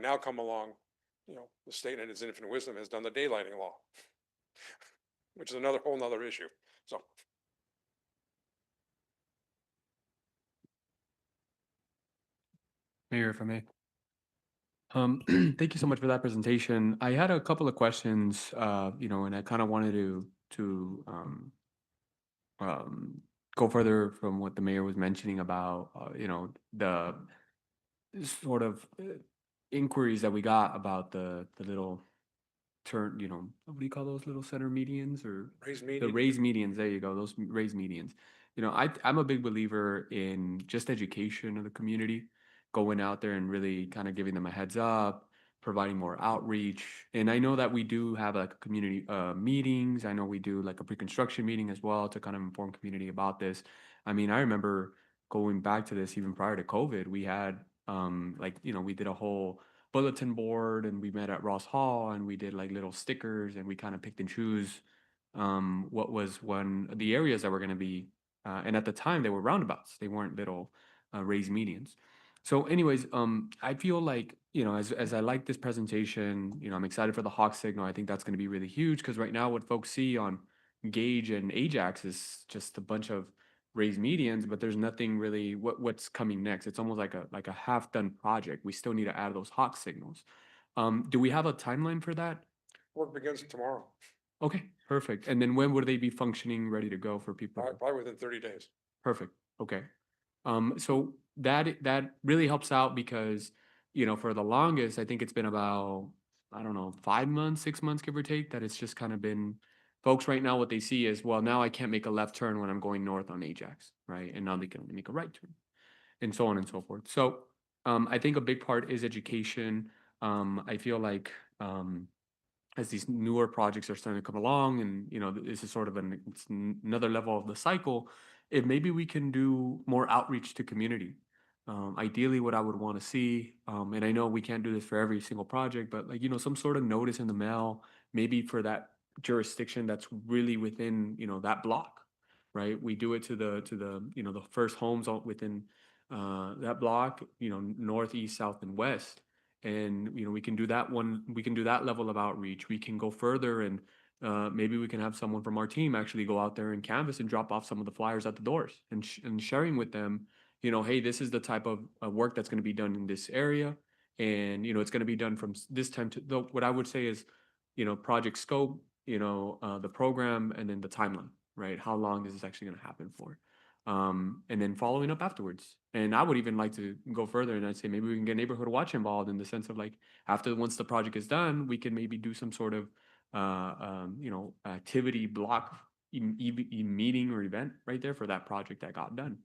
Now come along, the state in its infinite wisdom has done the daylighting law, which is whole nother issue. So. Mayor, if I may. Thank you so much for that presentation. I had a couple of questions, and I kind of wanted to go further from what the mayor was mentioning about, the sort of inquiries that we got about the little turn, what do you call those little center medians or Raised the median. raised medians? There you go, those raised medians. I'm a big believer in just education of the community, going out there and really kind of giving them a heads up, providing more outreach. And I know that we do have like community meetings. I know we do like a pre-construction meeting as well to kind of inform community about this. I mean, I remember going back to this even prior to COVID, we had we did a whole bulletin board, and we met at Ross Hall, and we did like little stickers, and we kind of picked and choose what was the areas that were going to be, and at the time they were roundabouts, they weren't little raised medians. So anyways, I feel like, as I like this presentation, I'm excited for the Hawk signal. I think that's going to be really huge, because right now what folks see on Gage and Ajax is just a bunch of raised medians, but there's nothing really what's coming next. It's almost like a half done project. We still need to add those Hawk signals. Do we have a timeline for that? Work begins tomorrow, Okay, perfect. And then when would they be functioning, ready to go for people? probably within 30 days. Perfect. Okay. So that really helps out, because, for the longest, I think it's been about, I don't know, 5 months, 6 months, give or take, that it's just kind of been folks right now, what they see is, well, now I can't make a left turn when I'm going north on Ajax, right? And now they can only make a right turn, and so on and so forth. So I think a big part is education. I feel like as these newer projects are starting to come along, and this is sort of another level of the cycle, if maybe we can do more outreach to community. Ideally, what I would want to see, and I know we can't do this for every single project, but like, some sort of notice in the mail, maybe for that jurisdiction that's really within, that block, right? We do it to the first homes within that block, north, east, south, and west. And we can do that level of outreach. We can go further, and maybe we can have someone from our team actually go out there and canvas and drop off some of the flyers at the doors, and sharing with them, hey, this is the type of work that's going to be done in this area, and it's going to be done from this time to what I would say is, project scope, the program, and then the timeline, right? How long is this actually going to happen for? And then following up afterwards. And I would even like to go further, and I'd say maybe we can get neighborhood watch involved, in the sense of like, once the project is done, we can maybe do some sort of activity block meeting or event right there for that project that got done.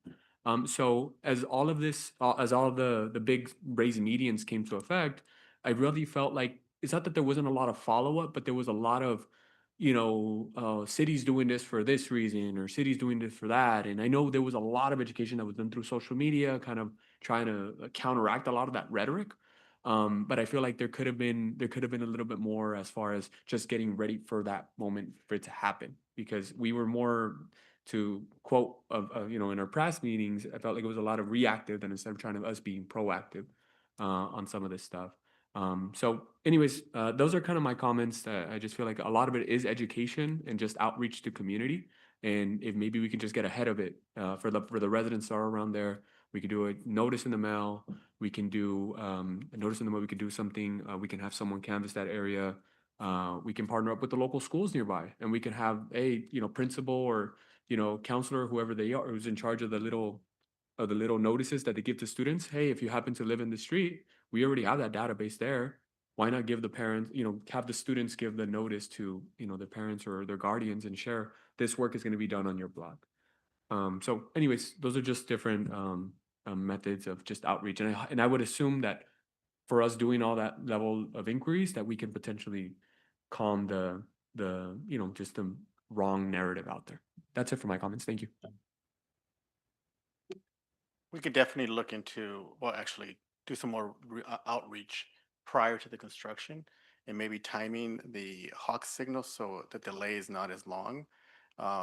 So as all of the big raised medians came to effect, I really felt like it's not that there wasn't a lot of follow-up, but there was a lot of cities doing this for this reason, or cities doing this for that. And I know there was a lot of education that was done through social media, kind of trying to counteract a lot of that rhetoric. But I feel like there could have been a little bit more, as far as just getting ready for that moment for it to happen, because we were more, to quote in our past meetings, I felt like it was a lot of reactive, than instead of trying to us being proactive on some of this stuff. So anyways, those are kind of my comments. I just feel like a lot of it is education and just outreach to community. And if maybe we can just get ahead of it, for the residents that are around there, we could do a notice in the mail. We can do a notice in the mail. We could do something. We can have someone canvass that area. We can partner up with the local schools nearby, and we can have a principal, or counselor, whoever they are, who's in charge of the little notices that they give to students. Hey, if you happen to live in the street, we already have that database there. Why not give the parents, have the students give the notice to, their parents or their guardians, and share, this work is going to be done on your block. So anyways, those are just different methods of just outreach. And I would assume that for us doing all that level of inquiries, that we can potentially calm the just the wrong narrative out there. That's it for my comments. Thank you. We could definitely look into, well, actually do some more outreach prior to the construction, and maybe timing the Hawk signal so the delay is not as long.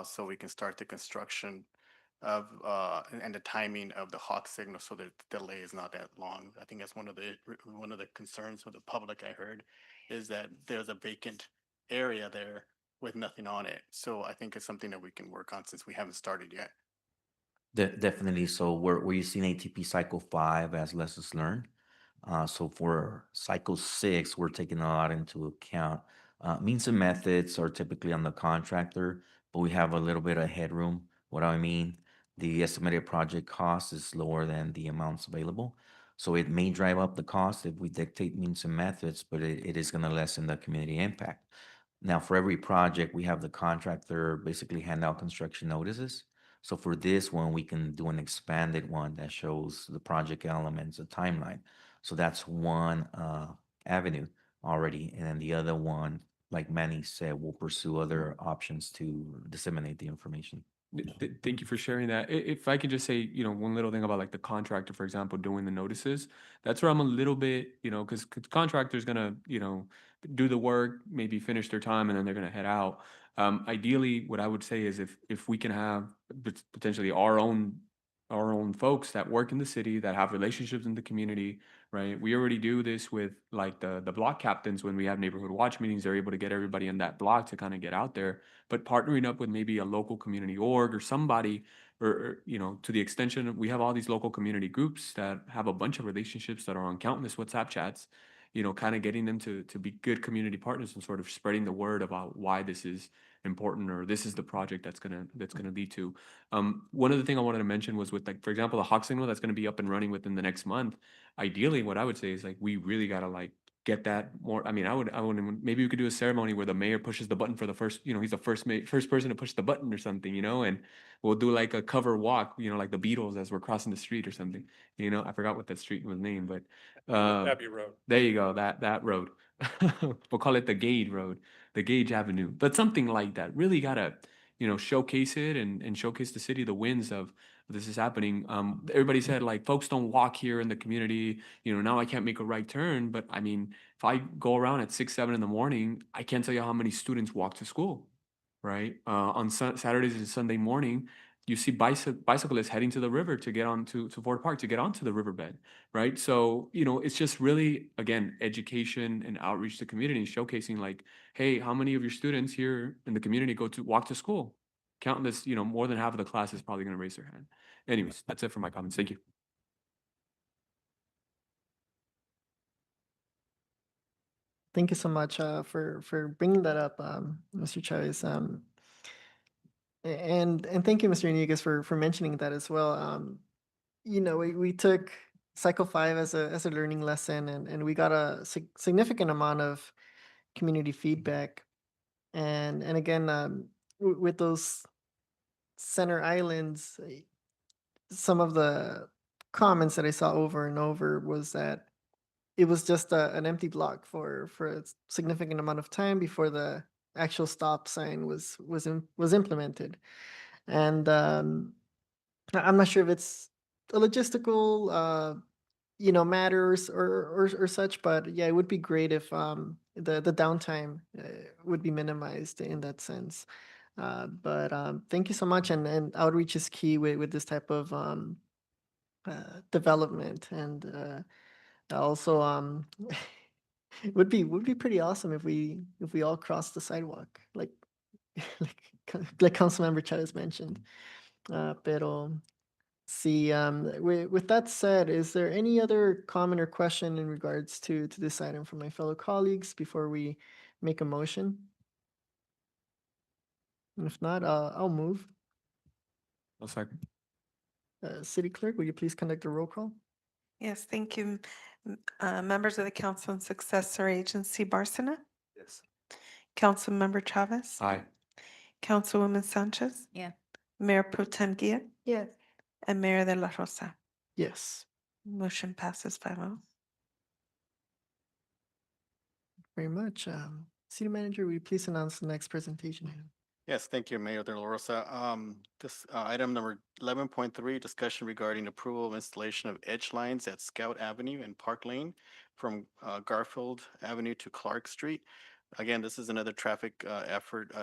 So we can start the construction of and the timing of the Hawk signal, so that the delay is not that long. I think that's one of the concerns of the public I heard, is that there's a vacant area there with nothing on it. So I think it's something that we can work on, since we haven't started yet. Definitely. So we're using ATP cycle 5 as lessons learned. So for cycle 6, we're taking a lot into account. Means and methods are typically on the contractor, but we have a little bit of headroom. What do I mean? The estimated project cost is lower than the amounts available. So it may drive up the cost if we dictate means and methods, but it is going to lessen the community impact. Now, for every project, we have the contractor basically hand out construction notices. So for this one, we can do an expanded one that shows the project elements, a timeline. So that's one avenue already. And then the other one, like Manny said, we'll pursue other options to disseminate the information. Thank you for sharing that. If I could just say, one little thing about like the contractor, for example, doing the notices, that's where I'm a little bit, because contractor's gonna, do the work, maybe finish their time, and then they're gonna head out. Ideally, what I would say is if we can have potentially our own folks that work in the city that have relationships in the community, right? We already do this with like the block captains when we have neighborhood watch meetings. They're able to get everybody in that block to kind of get out there. But partnering up with maybe a local community org or somebody, or to the extension, we have all these local community groups that have a bunch of relationships that are on countless WhatsApp chats. Kind of getting them to be good community partners and sort of spreading the word about why this is important or this is the project that's gonna lead to. One other thing I wanted to mention was with like, for example, the Hawk signal that's gonna be up and running within the next month. Ideally, what I would say is like we really gotta like get that more. I mean, I would maybe we could do a ceremony where the mayor pushes the button for the first, he's the first person to push the button or something, and we'll do like a cover walk, like the Beatles as we're crossing the street or something. I forgot what that street was named, but Abbey Road. there you go, that road. We'll call it the Gage Road, the Gage Avenue, but something like that. Really gotta, showcase it and showcase the city, the wins of this is happening. Everybody said like folks don't walk here in the community. Now I can't make a right turn, but I mean, if I go around at 6, 7 in the morning, I can't tell you how many students walk to school, right? On Saturdays and Sunday morning, you see bicyclists heading to the river to get on to Fort Park to get onto the riverbed, right? So, it's just really, again, education and outreach to community, showcasing like, hey, how many of your students here in the community walk to school? Countless, more than half of the class is probably going to raise their hand. Anyways, that's it for my comments. Thank you. Thank you so much for bringing that up, Mr. Chavez. And thank you, Mr. Iniguez, for mentioning that as well. We took Cycle 5 as a learning lesson, and we got a significant amount of community feedback. And again, with those center islands, some of the comments that I saw over and over was that it was just an empty block for a significant amount of time before the actual stop sign was implemented. And I'm not sure if it's a logistical matters or such, but yeah, it would be great if the downtime would be minimized in that sense. But thank you so much, and outreach is key with this type of development, and also it would be pretty awesome if we all crossed the sidewalk like like Councilmember Chavez mentioned. Pero see, with that said, is there any other comment or question in regards to this item from my fellow colleagues before we make a motion? And if not, I'll move. I'll second. City Clerk, will you please conduct a roll call? Yes, thank you. Members of the council and successor agency, Barcena, Yes. Councilmember Chavez, Aye. Councilwoman Sanchez, Yeah. Mayor Pro Tem Gia, Yes. and Mayor de la Rosa. Yes, Motion passes 5-0. very much. City Manager, will you please announce the next presentation item? Yes, thank you, Mayor De La Rosa. This item number 11.3, discussion regarding approval of installation of edge lines at Scout Avenue and Park Lane from Garfield Avenue to Clark Street. Again, this is another traffic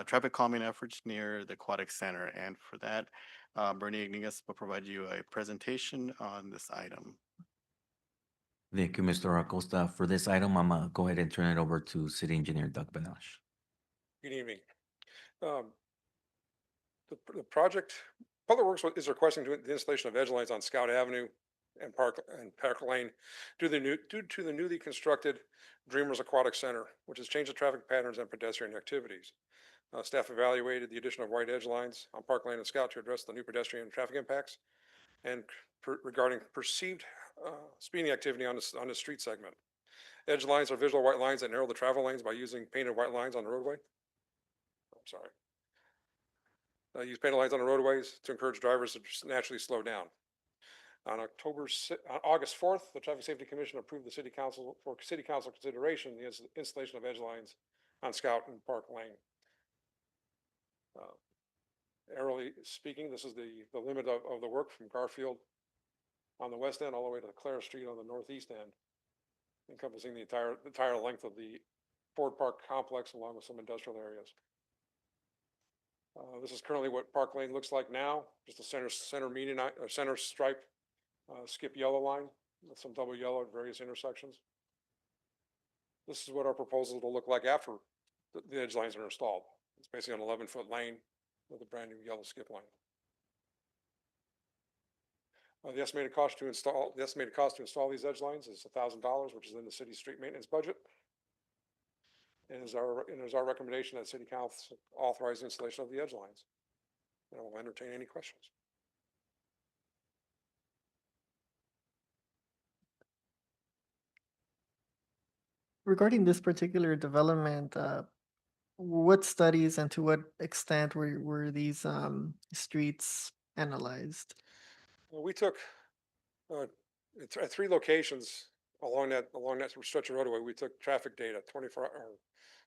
traffic calming efforts near the Aquatic Center. And for that, Bernie Iniguez will provide you a presentation on this item. Thank you, Mr. Acosta. For this item, I'm gonna go ahead and turn it over to City Engineer Doug Benash. Good evening. The project, Public Works is requesting the installation of edge lines on Scout Avenue and Park Lane due to the newly constructed Dreamers Aquatic Center, which has changed the traffic patterns and pedestrian activities. Staff evaluated the addition of white edge lines on Park Lane and Scout to address the new pedestrian traffic impacts and regarding perceived speeding activity on the street segment. Edge lines are visual white lines that narrow the travel lanes by using painted white lines on the roadway. I'm sorry. Use painted lines on the roadways to encourage drivers to just naturally slow down. On August 4th, the Traffic Safety Commission approved the City Council consideration the installation of edge lines on Scout and Park Lane. Aerially speaking, this is the limit of the work from Garfield on the west end all the way to Clara Street on the northeast end, encompassing the entire length of the Ford Park complex along with some industrial areas. This is currently what Park Lane looks like now, just a center median, or center stripe, skip yellow line with some double yellow at various intersections. This is what our proposal will look like after the edge lines are installed. It's basically an 11-foot lane with a brand new yellow skip line. The estimated cost to install these edge lines is $1,000, which is in the city's street maintenance budget. And is our recommendation that City Council authorize the installation of the edge lines. And I will entertain any questions. Regarding this particular development, what studies and to what extent were these streets analyzed? Well, we took at 3 locations along that stretch of roadway. We took traffic data, 24 or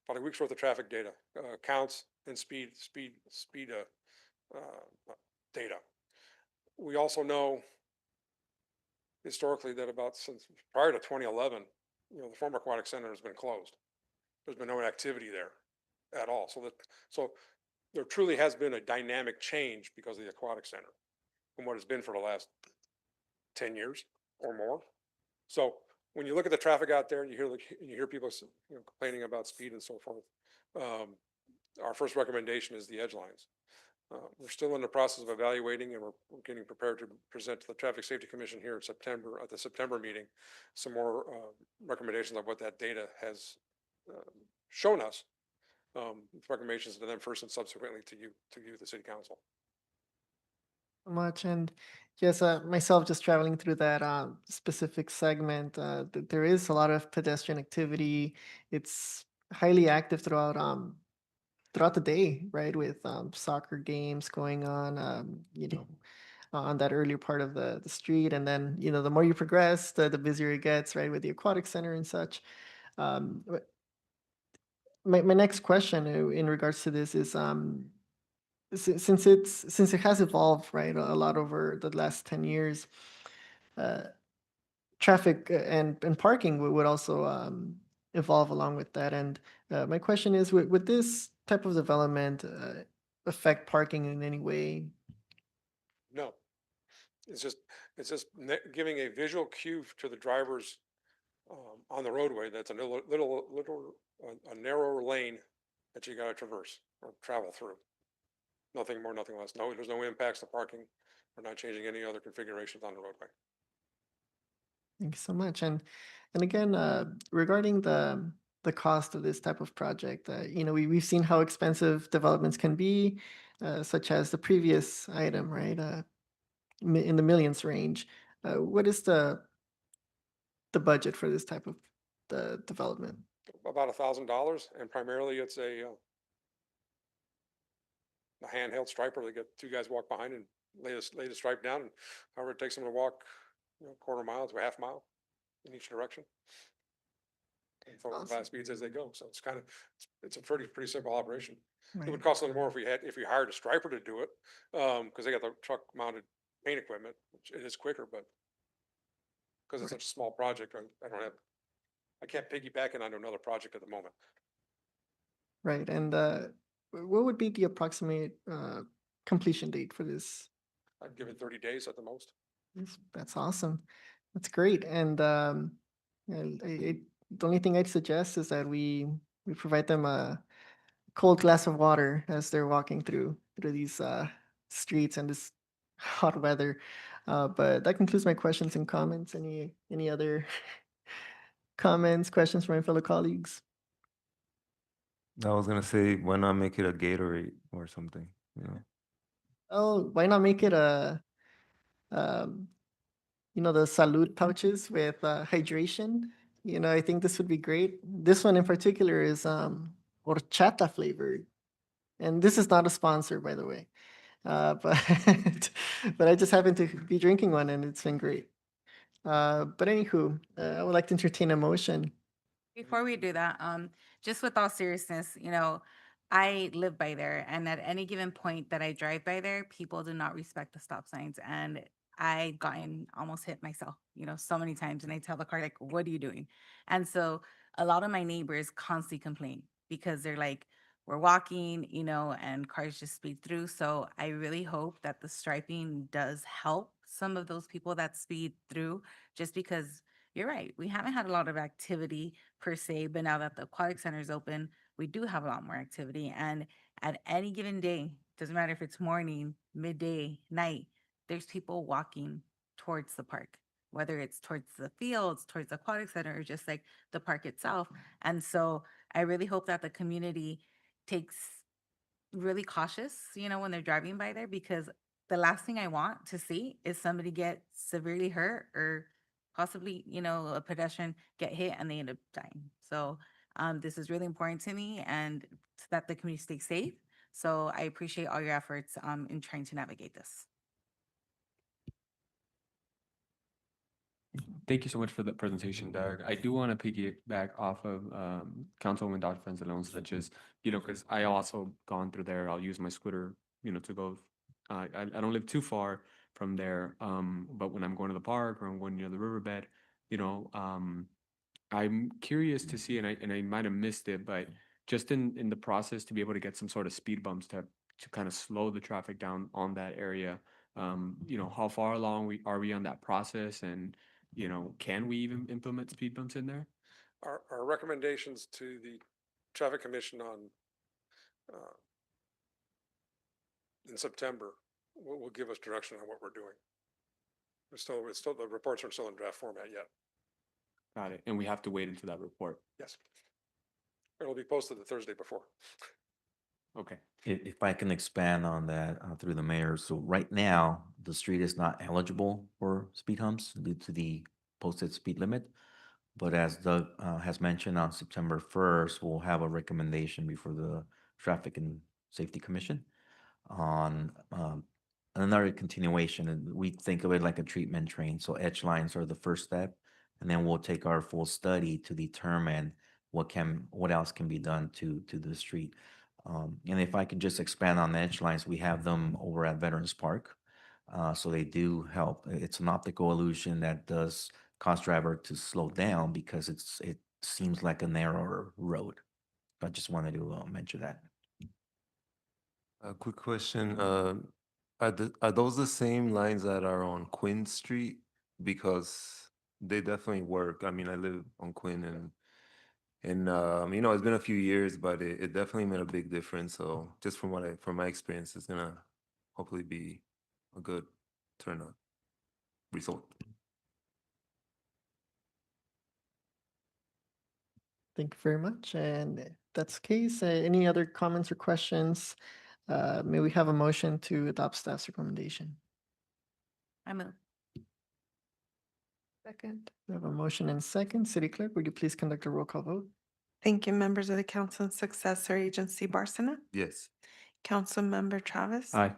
about a week's worth of traffic data, counts and speed data. We also know historically that since prior to 2011, the former aquatic center has been closed. There's been no activity there at all. So there truly has been a dynamic change because of the aquatic center from what it's been for the last 10 years or more. So when you look at the traffic out there, and you hear people complaining about speed and so forth. Our first recommendation is the edge lines. We're still in the process of evaluating, and we're getting prepared to present to the Traffic Safety Commission here in September, at the September meeting, some more recommendations of what that data has shown us, recommendations to them first and subsequently to you, the City Council. Much. And yes, myself just traveling through that specific segment, there is a lot of pedestrian activity. It's highly active throughout the day, right? With soccer games going on, on that earlier part of the street. And then, the more you progress, the busier it gets, right? With the aquatic center and such. But my next question in regards to this is, since it has evolved, right, a lot over the last 10 years, traffic and parking would also evolve along with that. And my question is, would this type of development affect parking in any way? No, it's just giving a visual cue to the drivers on the roadway. That's a narrower lane that you got to traverse or travel through. Nothing more, nothing less. No, there's no impacts to parking. We're not changing any other configurations on the roadway. Thank you so much. And again, regarding the cost of this type of project, we've seen how expensive developments can be, such as the previous item, right? In the millions range. What is the budget for this type of development? About $1,000, and primarily it's a handheld striper. They get 2 guys walk behind and lay the stripe down, and however it takes them to walk, quarter mile to a half mile in each direction. And for Awesome. fast speeds as they go. So it's a pretty simple operation. It Right. would cost a little more if we hired a striper to do it, because they got the truck mounted paint equipment, which it is quicker, but because it's such a small project, I can't piggyback it onto another project at the moment. Right. And what would be the approximate completion date for this? I'd give it 30 days at the most. That's awesome. That's great. And the only thing I'd suggest is that we provide them a cold glass of water as they're walking through these streets and this hot weather. But that concludes my questions and comments. Any other comments, questions from my fellow colleagues? I was gonna say, why not make it a Gatorade or something, Oh, why not make it the Salud pouches with hydration? I think this would be great. This one in particular is horchata flavored. And this is not a sponsor, by the way. But I just happen to be drinking one and it's been great. But anywho, I would like to entertain a motion. Before we do that, just with all seriousness, I live by there, and at any given point that I drive by there, people do not respect the stop signs. And I gotten almost hit myself, so many times. And I tell the car, like, what are you doing? And so a lot of my neighbors constantly complain because they're like, we're walking, and cars just speed through. So I really hope that the striping does help some of those people that speed through, just because you're right. We haven't had a lot of activity per se, but now that the aquatic center is open, we do have a lot more activity. And at any given day, doesn't matter if it's morning, midday, night, there's people walking towards the park, whether it's towards the fields, towards the aquatic center, or just like the park itself. And so I really hope that the community takes really cautious, when they're driving by there, because the last thing I want to see is somebody get severely hurt or possibly, a pedestrian get hit and they end up dying. So this is really important to me and that the community stays safe. So I appreciate all your efforts in trying to navigate this. Thank you so much for the presentation, Doug. I do want to piggyback off of Councilwoman Dodge Fensalon, such as, because I also gone through there. I'll use my scooter, to go. I don't live too far from there, but when I'm going to the park or I'm going near the riverbed, I'm curious to see, and I might have missed it, but just in the process to be able to get some sort of speed bumps to kind of slow the traffic down on that area. How far along are we on that process, and can we even implement speed bumps in there? Our recommendations to the Traffic Commission on in September will give us direction on what we're doing. It's still the reports are still in draft format yet. Got it. And we have to wait until that report. Yes. It'll be posted the Thursday before. Okay. If I can expand on that through the mayor. So right now, the street is not eligible for speed humps due to the posted speed limit. But as Doug has mentioned, on September 1st, we'll have a recommendation before the Traffic and Safety Commission on another continuation. And we think of it like a treatment train. So edge lines are the first step. And then we'll take our full study to determine what else can be done to the street. And if I can just expand on the edge lines, we have them over at Veterans Park. So they do help. It's an optical illusion that does cause driver to slow down because it seems like a narrower road. I just wanted to mention that. A quick question. Are those the same lines that are on Quinn Street? Because they definitely work. I mean, I live on Quinn and it's been a few years, but it definitely made a big difference. So just from my experience, it's gonna hopefully be a good turnout result. Thank you very much. And if that's the case, any other comments or questions? May we have a motion to adopt staff's recommendation? I move. Second. We have a motion and second. City Clerk, would you please conduct a roll call vote? Thank you, members of the council and successor agency Barcena, Yes. Councilmember Travis. Aye.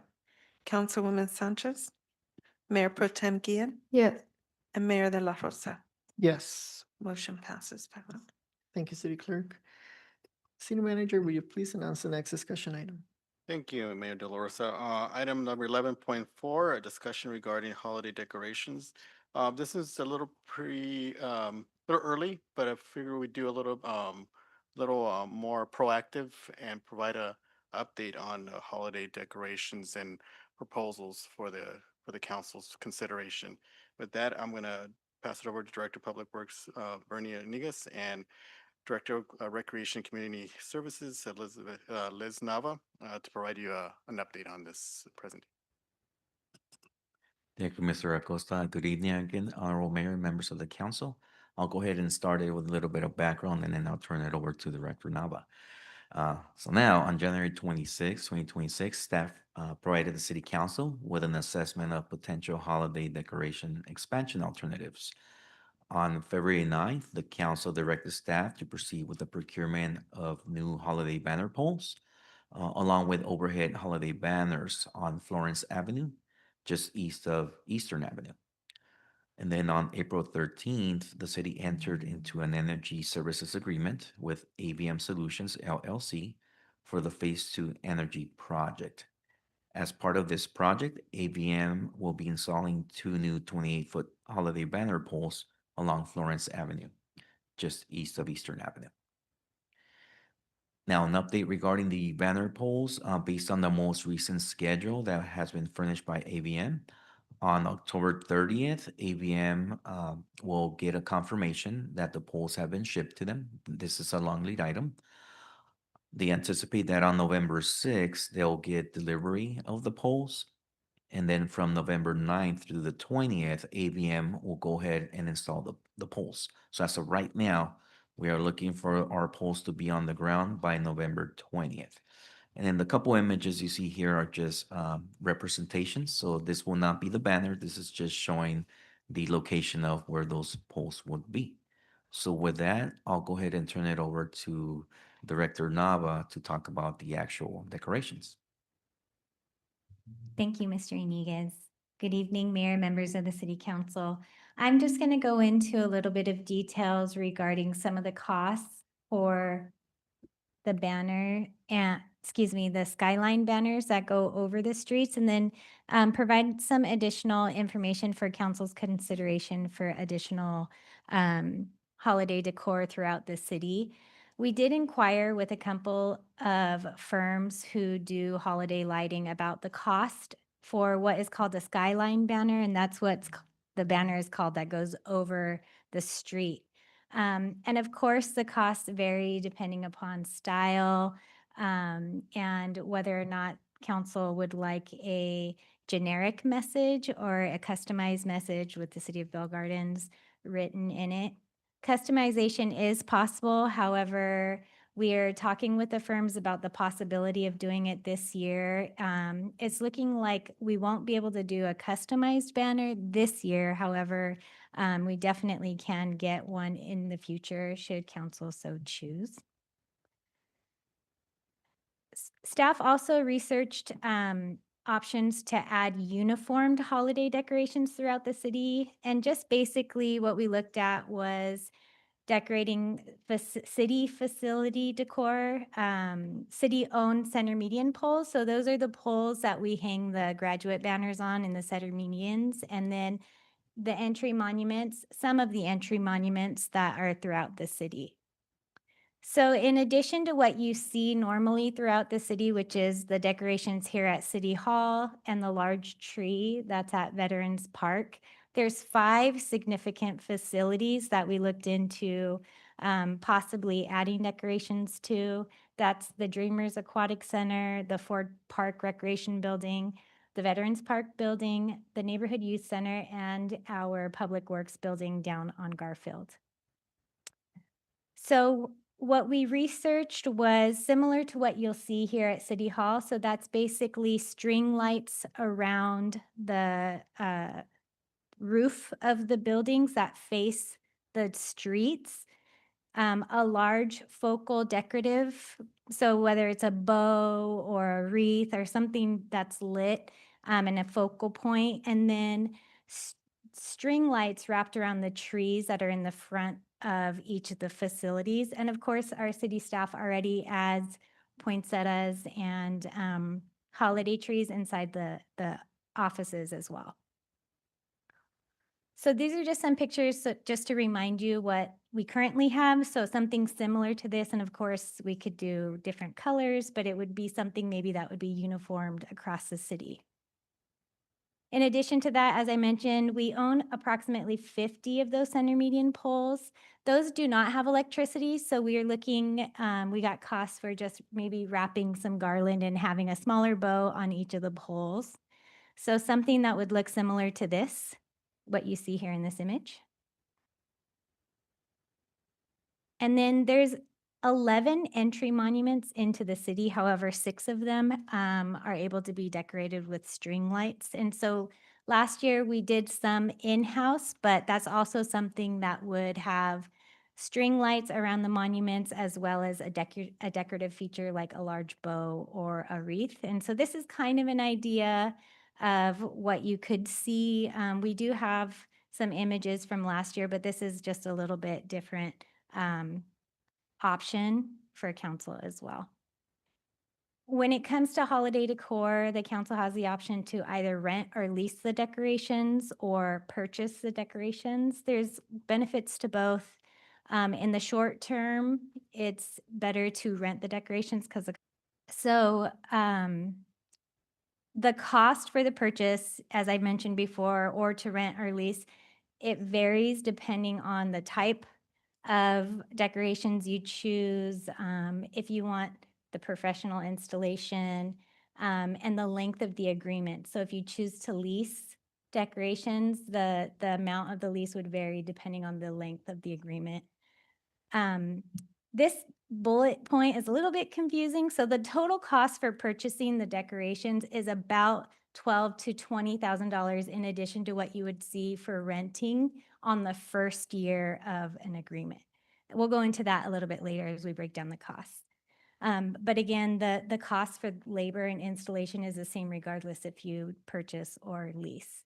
Councilwoman Sanchez, Mayor Pro Tem Guillen, Yes. and Mayor De La Rosa. Yes. Motion passes 5-0. Thank you, City Clerk. City Manager, will you please announce the next discussion item? Thank you, Mayor De La Rosa. Item number 11.4, a discussion regarding holiday decorations. This is a little little early, but I figure we do a little more proactive and provide a update on holiday decorations and proposals for the council's consideration. With that, I'm gonna pass it over to Director of Public Works, Bernie Inigas, and Director of Recreation Community Services, Liz Nava, to provide you an update on this present. Thank you, Mr. Acosta. Good evening again, Honorable Mayor and members of the council. I'll go ahead and start it with a little bit of background, and then I'll turn it over to Director Nava. So now, on January 26, 2026, staff provided the City Council with an assessment of potential holiday decoration expansion alternatives. On February 9th, the council directed staff to proceed with the procurement of new holiday banner poles, along with overhead holiday banners on Florence Avenue, just east of Eastern Avenue. And then on April 13th, the city entered into an energy services agreement with AVM Solutions LLC for the Phase 2 energy project. As part of this project, AVM will be installing 2 new 28-foot holiday banner poles along Florence Avenue, just east of Eastern Avenue. Now, an update regarding the banner poles, based on the most recent schedule that has been furnished by AVM. On October 30th, AVM will get a confirmation that the poles have been shipped to them. This is a long lead item. They anticipate that on November 6th, they'll get delivery of the poles. And then from November 9th through the 20th, AVM will go ahead and install the poles. So as of right now, we are looking for our poles to be on the ground by November 20th. And then the couple images you see here are just representations. So this will not be the banner. This is just showing the location of where those poles would be. So with that, I'll go ahead and turn it over to Director Nava to talk about the actual decorations. Thank you, Mr. Iniguez. Good evening, Mayor, members of the City Council. I'm just going to go into a little bit of details regarding some of the costs for the banner and, the skyline banners that go over the streets, and then provide some additional information for council's consideration for additional holiday decor throughout the city. We did inquire with a couple of firms who do holiday lighting about the cost for what is called a skyline banner, and that's what the banner is called that goes over the street. And of course, the costs vary depending upon style and whether or not council would like a generic message or a customized message with the City of Bell Gardens written in it. Customization is possible. However, we are talking with the firms about the possibility of doing it this year. It's looking like we won't be able to do a customized banner this year. However, we definitely can get one in the future should council so choose. Staff also researched options to add uniformed holiday decorations throughout the city. And just basically what we looked at was decorating city facility decor, city-owned center median poles. So those are the poles that we hang the graduate banners on in the center medians. And then the entry monuments, some of the entry monuments that are throughout the city. So in addition to what you see normally throughout the city, which is the decorations here at City Hall and the large tree that's at Veterans Park, there's 5 significant facilities that we looked into possibly adding decorations to. That's the Dreamers Aquatic Center, the Ford Park Recreation Building, the Veterans Park Building, the Neighborhood Youth Center, and our Public Works Building down on Garfield. So what we researched was similar to what you'll see here at City Hall. So that's basically string lights around the roof of the buildings that face the streets, a large focal decorative, so whether it's a bow or a wreath or something that's lit and a focal point, and then string lights wrapped around the trees that are in the front of each of the facilities. And of course, our city staff already adds poinsettias and holiday trees inside the offices as well. So these are just some pictures just to remind you what we currently have. So something similar to this, and of course we could do different colors, but it would be something maybe that would be uniformed across the city. In addition to that, as I mentioned, we own approximately 50 of those center median poles. Those do not have electricity, so we are looking, we got costs for just maybe wrapping some garland and having a smaller bow on each of the poles. So something that would look similar to this, what you see here in this image. And then there's 11 entry monuments into the city. However, 6 of them are able to be decorated with string lights. And so last year we did some in-house, but that's also something that would have string lights around the monuments as well as a decorative feature like a large bow or a wreath. And so this is kind of an idea of what you could see. We do have some images from last year, but this is just a little bit different option for council as well. when it comes to holiday decor, the council has the option to either rent or lease the decorations or purchase the decorations. There's benefits to both. In the short term, it's better to rent the decorations because the cost for the purchase, as I mentioned before, or to rent or lease, it varies depending on the type of decorations you choose, if you want the professional installation, and the length of the agreement. So if you choose to lease decorations, the amount of the lease would vary depending on the length of the agreement. This bullet point is a little bit confusing. So the total cost for purchasing the decorations is about $12,000 to $20,000 in addition to what you would see for renting on the first year of an agreement. We'll go into that a little bit later as we break down the costs. But again, the cost for labor and installation is the same regardless if you purchase or lease.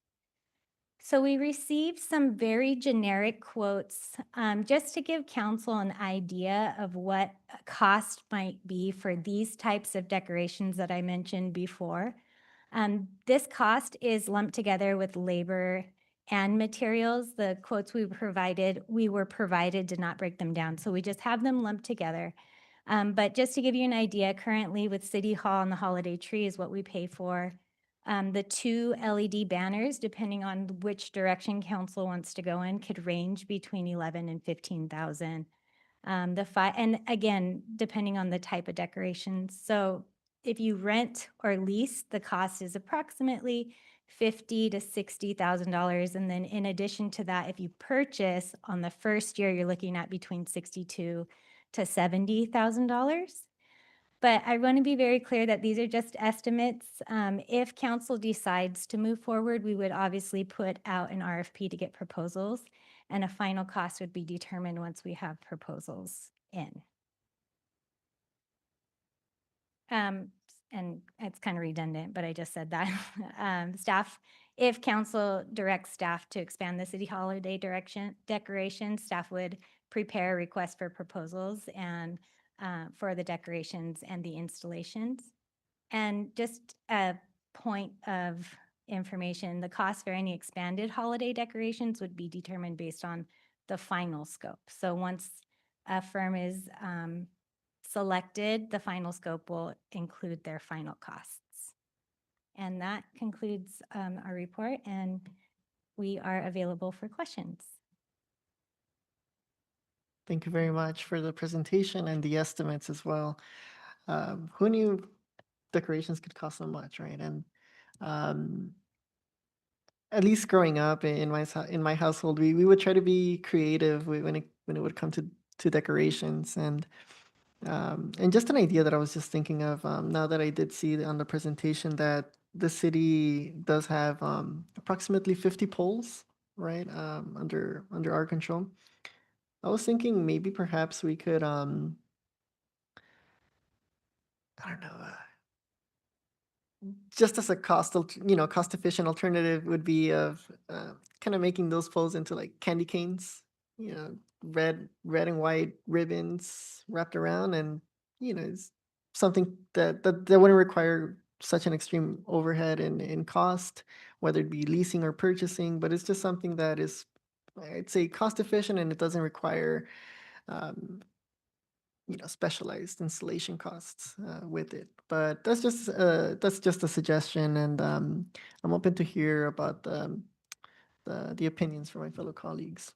So we received some very generic quotes, just to give council an idea of what a cost might be for these types of decorations that I mentioned before. This cost is lumped together with labor and materials. The quotes we were provided did not break them down, so we just have them lumped together. But just to give you an idea, currently with City Hall and the holiday tree is what we pay for. The 2 LED banners, depending on which direction council wants to go in, could range between 11 and 15,000. And again, depending on the type of decorations. So if you rent or lease, the cost is approximately $50,000 to $60,000. And then in addition to that, if you purchase on the first year, you're looking at between $62,000 to $70,000. But I want to be very clear that these are just estimates. If council decides to move forward, we would obviously put out an RFP to get proposals, and a final cost would be determined once we have proposals in. And it's kind of redundant, but I just said that. Staff, if council directs staff to expand the city holiday decoration, staff would prepare a request for proposals and for the decorations and the installations. And just a point of information, the cost for any expanded holiday decorations would be determined based on the final scope. So once a firm is selected, the final scope will include their final costs. And that concludes our report, and we are available for questions. Thank you very much for the presentation and the estimates as well. Who knew decorations could cost so much, right? And at least growing up in my household, we would try to be creative when it would come to decorations, and just an idea that I was just thinking of now that I did see on the presentation that the city does have approximately 50 poles, right, under our control. I was thinking maybe perhaps we could, I don't know, just as a cost efficient alternative would be of kind of making those poles into like candy canes, red and white ribbons wrapped around, and it's something that wouldn't require such an extreme overhead in cost, whether it be leasing or purchasing, but it's just something that is, I'd say, cost efficient, and it doesn't require specialized installation costs with it. But that's just a suggestion, and I'm open to hear about the opinions from my fellow colleagues.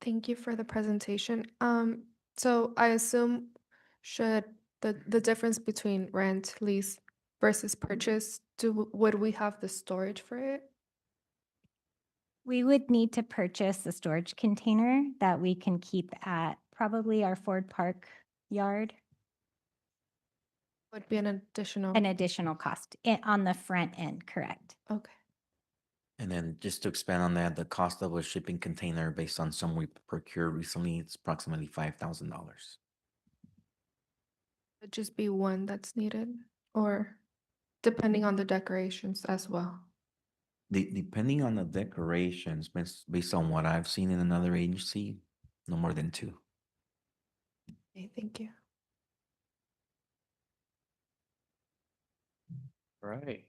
Thank you for the presentation. So I assume should the difference between rent, lease versus purchase, would we have the storage for it? We would need to purchase a storage container that we can keep at probably our Ford Park yard. Would be an additional cost on the front end, correct? Okay. And then just to expand on that, the cost of a shipping container based on some we procured recently, it's approximately $5,000. Would just be one that's needed, or depending on the decorations as well? Depending on the decorations, based on what I've seen in another agency, no more than 2. Okay, thank you. All right.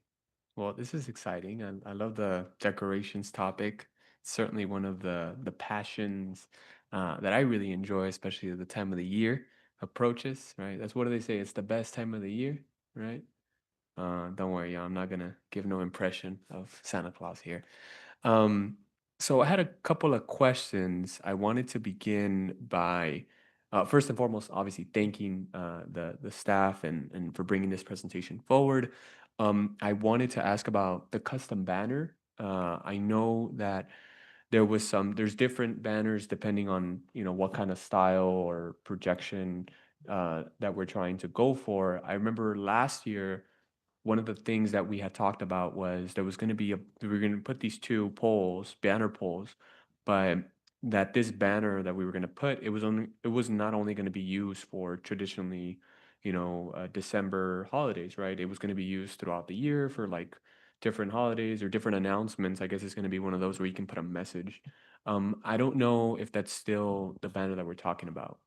Well, this is exciting. I love the decorations topic. Certainly one of the passions that I really enjoy, especially at the time of the year approaches, right? That's what do they say? It's the best time of the year, right? Don't worry, I'm not gonna give no impression of Santa Claus here. Um, so I had a couple of questions. I wanted to begin by first and foremost, obviously thanking the staff and for bringing this presentation forward. I wanted to ask about the custom banner. I know that there's different banners depending on what kind of style or projection that we're trying to go for. I remember last year one of the things that we had talked about was there was going to be we were going to put these two poles, banner poles, but that this banner that we were going to put, it was not only going to be used for traditionally, December holidays, right? It was going to be used throughout the year for like different holidays or different announcements. I guess it's going to be one of those where you can put a message. I don't know if that's still the banner that we're talking about.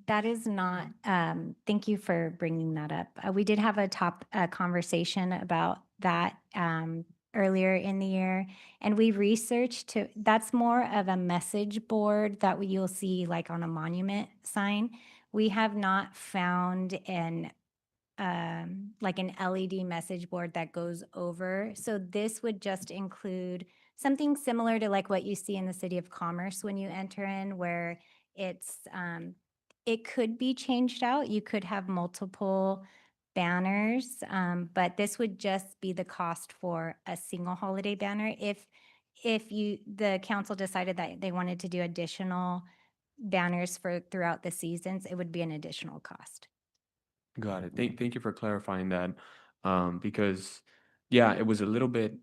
That is not, thank you for bringing that up. We did have a conversation about that earlier in the year, and we researched that's more of a message board that you'll see like on a monument sign. We have not found like an LED message board that goes over. So this would just include something similar to like what you see in the City of Commerce when you enter in, where it's it could be changed out. You could have multiple banners, but this would just be the cost for a single holiday banner. If the council decided that they wanted to do additional banners for throughout the seasons, it would be an additional cost. Got it. Thank you for clarifying that. Because yeah, it was a little bit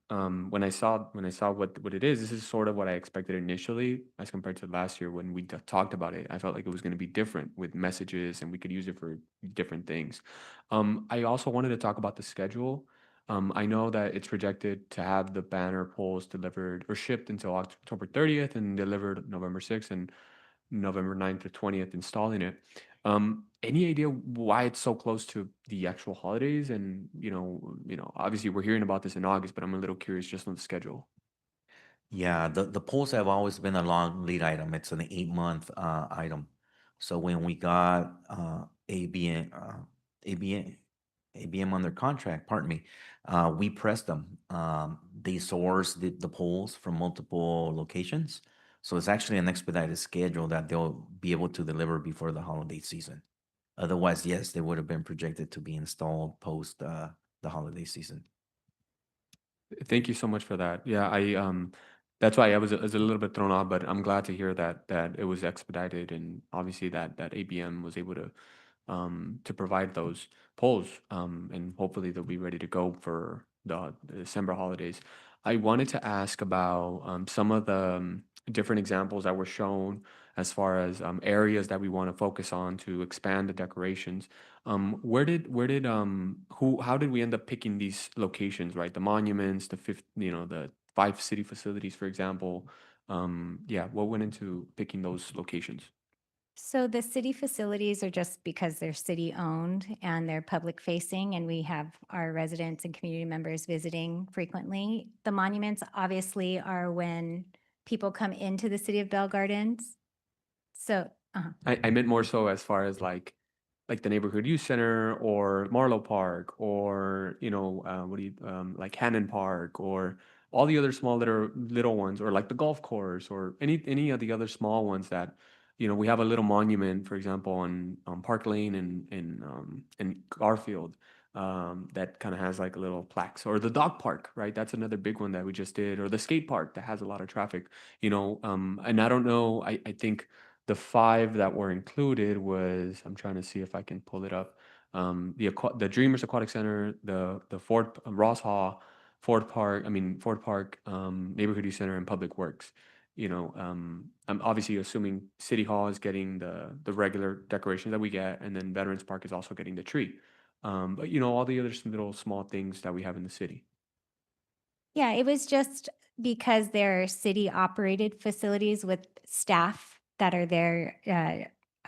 when I saw what it is, this is sort of what I expected initially as compared to last year when we talked about it. I felt like it was going to be different with messages and we could use it for different things. I also wanted to talk about the schedule. I know that it's projected to have the banner poles delivered or shipped until October 30th and delivered November 6th and November 9th to 20th installing it. Any idea why it's so close to the actual holidays? And obviously we're hearing about this in August, but I'm a little curious just on the schedule. Yeah, the polls have always been a long lead item. It's an 8-month item. So when we got ABM under contract, pardon me, we pressed them. They sourced the polls from multiple locations. So it's actually an expedited schedule that they'll be able to deliver before the holiday season. Otherwise, yes, they would have been projected to be installed post the holiday season. Thank you so much for that. Yeah, that's why I was a little bit thrown off, but I'm glad to hear that it was expedited and obviously that ABM was able to provide those polls, and hopefully they'll be ready to go for the December holidays. I wanted to ask about some of the different examples that were shown as far as areas that we want to focus on to expand the decorations. How did we end up picking these locations, right? The monuments, the 5 city facilities, for example. Yeah, what went into picking those locations? So the city facilities are just because they're city owned and they're public facing, and we have our residents and community members visiting frequently. The monuments obviously are when people come into the city of Bell Gardens. So, I meant more so as far as like the neighborhood youth center or Marlowe Park or like Hannon Park or all the other small little ones, or like the golf course or any of the other small ones that we have a little monument, for example, on Park Lane in Garfield, that kind of has like a little plaques, or the dog park, right? That's another big one that we just did, or the skate park that has a lot of traffic, and I don't know, I think the 5 that were included was, I'm trying to see if I can pull it up. The Dreamers Aquatic Center, the Ford Ross Hall, Ford Park Neighborhood Youth Center, and Public Works. I'm obviously assuming City Hall is getting the regular decorations that we get, and then Veterans Park is also getting the tree. But all the other little small things that we have in the city. yeah, it was just because they're city operated facilities with staff that are there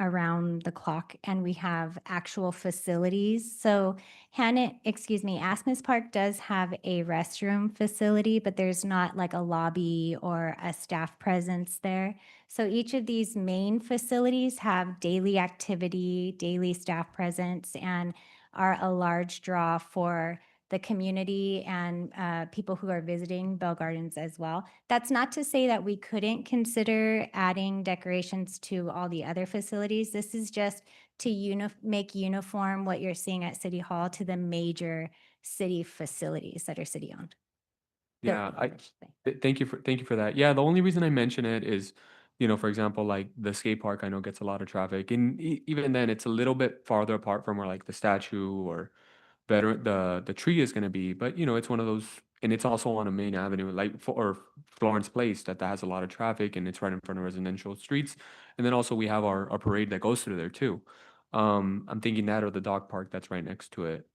around the clock and we have actual facilities. So Asmus Park does have a restroom facility, but there's not like a lobby or a staff presence there. So each of these main facilities have daily activity, daily staff presence, and are a large draw for the community and people who are visiting Bell Gardens as well. That's not to say that we couldn't consider adding decorations to all the other facilities. This is just to make uniform what you're seeing at City Hall to the major city facilities that are city-owned. Yeah, thank you for that. Yeah, the only reason I mention it is, for example, like the skate park I know gets a lot of traffic, and even then it's a little bit farther apart from where like the statue or better the tree is going to be. But it's one of those, and it's also on a main avenue like or Florence Place that has a lot of traffic, and it's right in front of residential streets. And then also we have our parade that goes through there too. I'm thinking that or the dog park that's right next to it.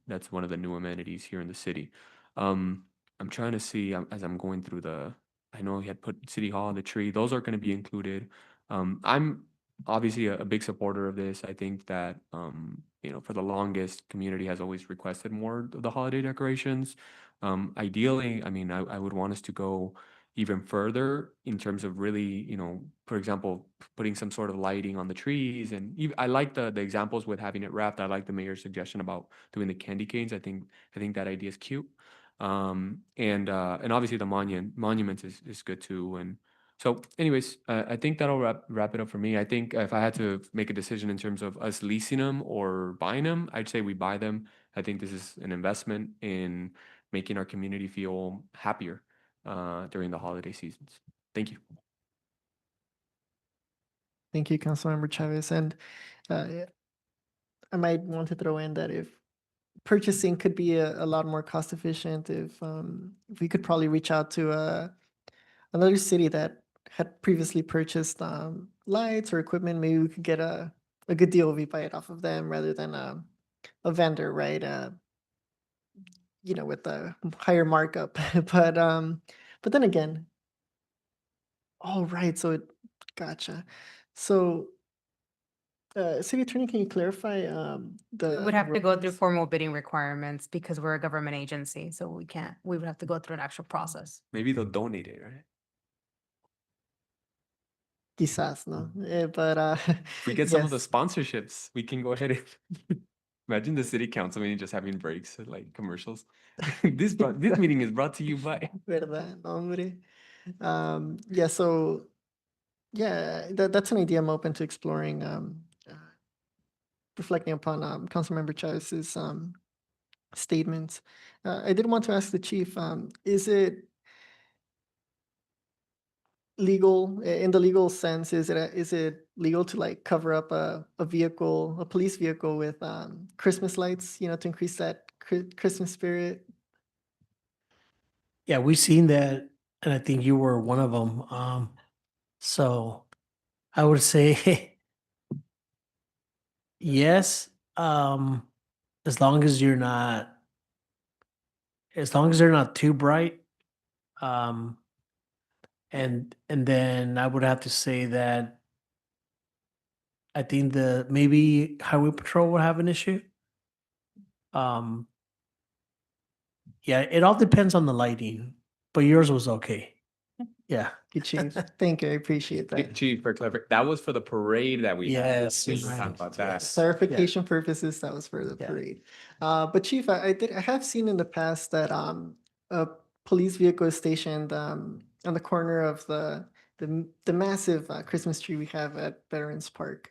That's one of the new amenities here in the city. I'm trying to see as I'm going through I know he had put City Hall on the tree. Those are going to be included. I'm obviously a big supporter of this. I think that, for the longest, community has always requested more of the holiday decorations. Ideally, I mean, I would want us to go even further in terms of really, for example, putting some sort of lighting on the trees. And I like the examples with having it wrapped. I like the mayor's suggestion about doing the candy canes. I think that idea is cute. And obviously the monuments is good too. And so anyways, I think that'll wrap it up for me. I think if I had to make a decision in terms of us leasing them or buying them, I'd say we buy them. I think this is an investment in making our community feel happier during the holiday seasons. Thank you. Thank you, Councilmember Chavez. And I might want to throw in that if purchasing could be a lot more cost efficient, if we could probably reach out to another city that had previously purchased lights or equipment, maybe we could get a good deal if we buy it off of them rather than a vendor, right? With a higher markup. But then again, all right. So gotcha. So, City Attorney, can you clarify the? We would have to go through rules? formal bidding requirements because we're a government agency, so we would have to go through an actual process. Maybe they'll donate it, right? Quizás, no? But If we get some of the yes. sponsorships, we can go ahead and imagine the city council meeting just having breaks, like commercials. This meeting is brought to you by. ¿Verdad? No, hombre. Yeah, so yeah, that's an idea I'm open to exploring. Reflecting upon Councilmember Chavez's statements. I did want to ask the chief, is it legal, in the legal sense, is it legal to like cover up a vehicle, a police vehicle with Christmas lights, to increase that Christmas spirit? Yeah, we've seen that, and I think you were one of them. So I would say yes, as long as they're not too bright. And then I would have to say that I think maybe Highway Patrol would have an issue. Yeah, it all depends on the lighting, but yours was okay. Yeah. Good chief. Thank you. I appreciate that. Chief, for clever. That was for the parade that we had. Yes, We you're talked right. about that. Clarification purposes, that was for the Yeah. parade. But chief, I have seen in the past that a police vehicle is stationed on the corner of the massive Christmas tree we have at Veterans Park.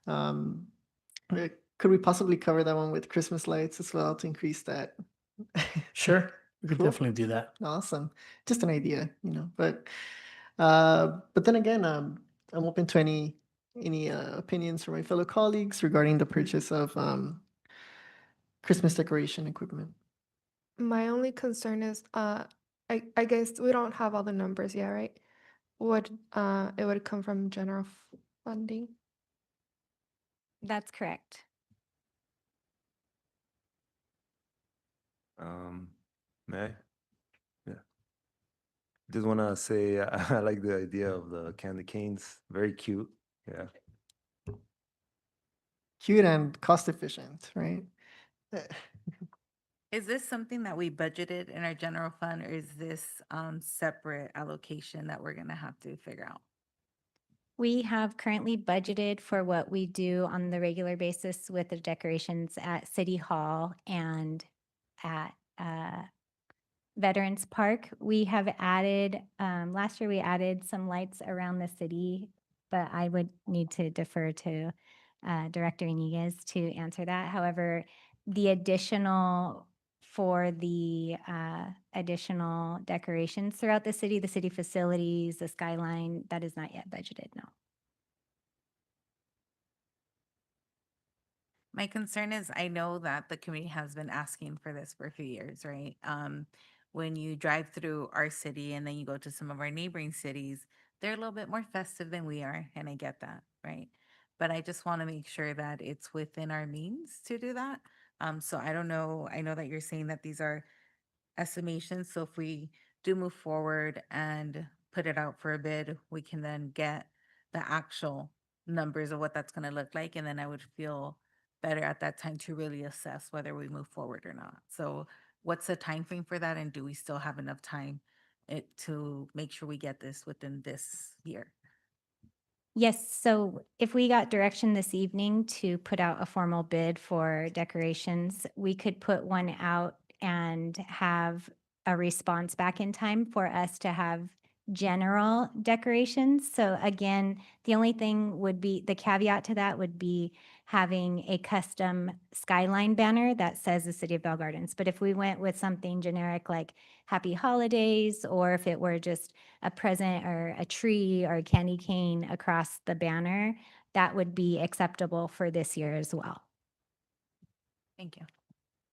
Could we possibly cover that one with Christmas lights as well to increase that? Sure, we could Cool. definitely do that. Awesome. Just an idea, but then again, I'm open to any opinions from my fellow colleagues regarding the purchase of Christmas decoration equipment. My only concern is, I guess we don't have all the numbers yet, right? It would come from general funding? That's correct. May I? Yeah. Just want to say I like the idea of the candy canes. Very cute. Yeah. cute and cost efficient, right? Is this something that we budgeted in our general fund, or is this separate allocation that we're gonna have to figure out? We have currently budgeted for what we do on the regular basis with the decorations at City Hall and at Veterans Park. We have added, last year we added some lights around the city, but I would need to defer to Director Iniguez to answer that. However, the additional for the additional decorations throughout the city facilities, the skyline, that is not yet budgeted, no. My concern is I know that the community has been asking for this for a few years, right? When you drive through our city and then you go to some of our neighboring cities, they're a little bit more festive than we are, and I get that, right? But I just want to make sure that it's within our means to do that. So I don't know. I know that you're saying that these are estimations. So if we do move forward and put it out for a bid, we can then get the actual numbers of what that's going to look like. And then I would feel better at that time to really assess whether we move forward or not. So what's the time frame for that? And do we still have enough time to make sure we get this within this year? Yes, so if we got direction this evening to put out a formal bid for decorations, we could put one out and have a response back in time for us to have general decorations. So again, the only thing would be, the caveat to that would be having a custom skyline banner that says the City of Bell Gardens. But if we went with something generic like Happy Holidays, or if it were just a present or a tree or a candy cane across the banner, that would be acceptable for this year as well. Thank you.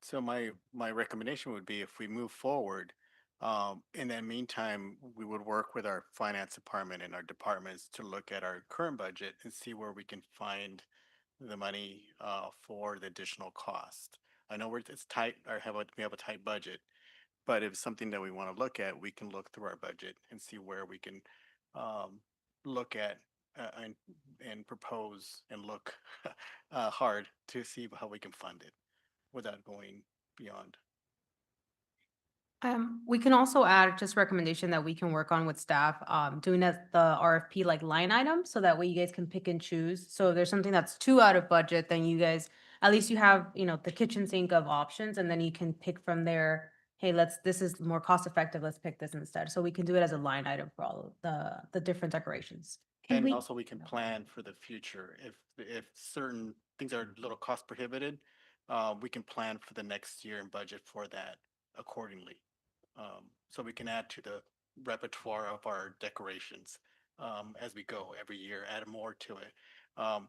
So my recommendation would be if we move forward, in that meantime, we would work with our finance department and our departments to look at our current budget and see where we can find the money for the additional cost. I know it's tight, or we have a tight budget, but if it's something that we want to look at, we can look through our budget and see where we can look at and propose and look hard to see how we can fund it without going beyond. We can also add just recommendation that we can work on with staff, doing the RFP like line item, so that way you guys can pick and choose. So if there's something that's too out of budget, then you guys, at least you have, the kitchen sink of options, and then you can pick from there. Hey, this is more cost effective, let's pick this instead. So we can do it as a line item for all of the different decorations. And also we can plan for the future. If certain things are a little cost prohibited, we can plan for the next year and budget for that accordingly. So we can add to the repertoire of our decorations as we go every year, add more to it.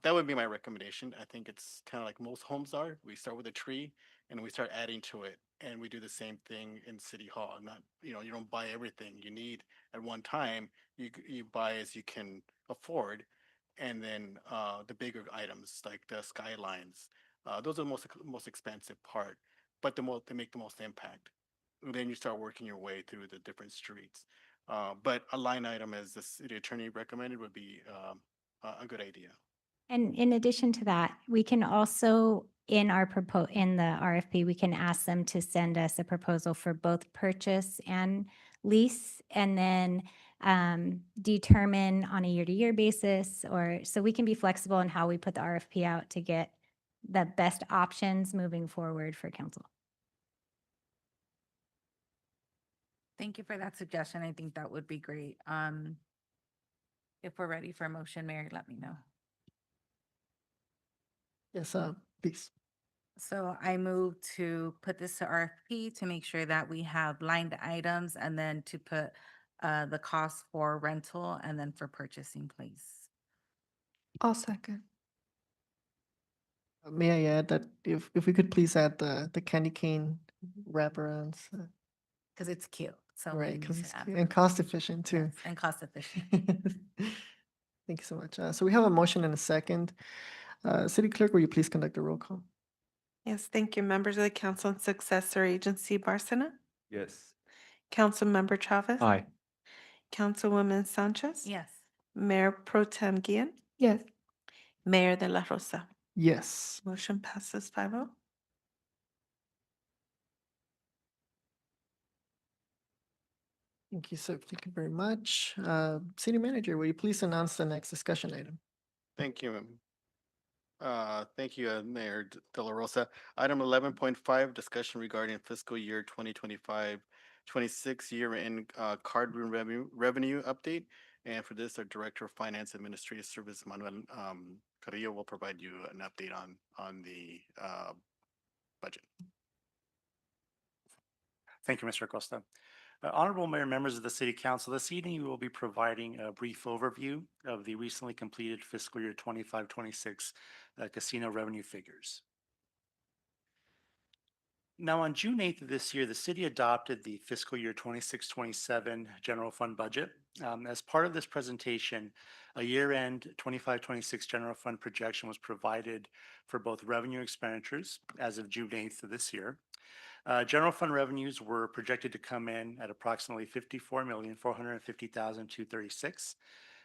That would be my recommendation. I think it's kind of like most homes are. We start with a tree and we start adding to it. And we do the same thing in City Hall. Not, you don't buy everything you need at one time. You buy as you can afford. And then the bigger items like the skylines, those are the most expensive part, but they make the most impact. And then you start working your way through the different streets. But a line item, as the city attorney recommended, would be a good idea. And in addition to that, we can also, in the RFP, we can ask them to send us a proposal for both purchase and lease, and then determine on a year-to-year basis, so we can be flexible in how we put the RFP out to get the best options moving forward for council. Thank you for that suggestion. I think that would be great. If we're ready for a motion, Mayor, let me know. Yes, please. So I move to put this to RFP to make sure that we have lined items, and then to put the cost for rental and then for purchasing, please. I'll second. May I add that if we could please add the candy cane wraparounds, Because it's cute. So we right? need Because to it's add cute and cost efficient too. yes, and cost efficient. Thank you so much. So we have a motion and a second. City Clerk, will you please conduct a roll call? Yes, thank you. Members of the council and successor agency, Barcena, Yes. Councilmember Chavez. Aye. Councilwoman Sanchez. Yes. Mayor Pro Tem Guillen, Yes. Mayor de la Rosa. Yes. Motion passes 5-0. Thank you, sir. Thank you very much. City Manager, will you please announce the next discussion item? Thank you. Thank you, Mayor De La Rosa. Item 11.5, discussion regarding fiscal year 2025-26 year-end card room revenue update. And for this, our Director of Finance Administrative Service, Manuel Carrillo, will provide you an update on the budget. Thank you, Mr. Acosta. Honorable Mayor, members of the City Council, this evening we will be providing a brief overview of the recently completed fiscal year 25-26 casino revenue figures. Now, on June 8th of this year, the city adopted the fiscal year 26-27 general fund budget. As part of this presentation, a year-end 25-26 general fund projection was provided for both revenue expenditures as of June 8th of this year. General fund revenues were projected to come in at approximately $54,450,236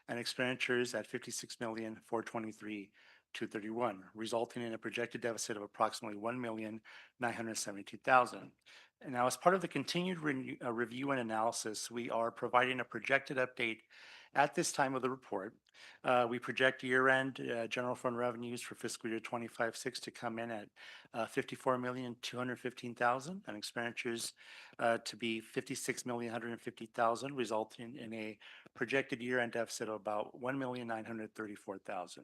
and expenditures at $56,423,231, resulting in a projected deficit of approximately $1,972,000. And now, as part of the continued review and analysis, we are providing a projected update at this time of the report. We project year-end general fund revenues for fiscal year 25-6 to come in at $54,215,000 and expenditures to be $56,150,000, resulting in a projected year-end deficit of about $1,934,000.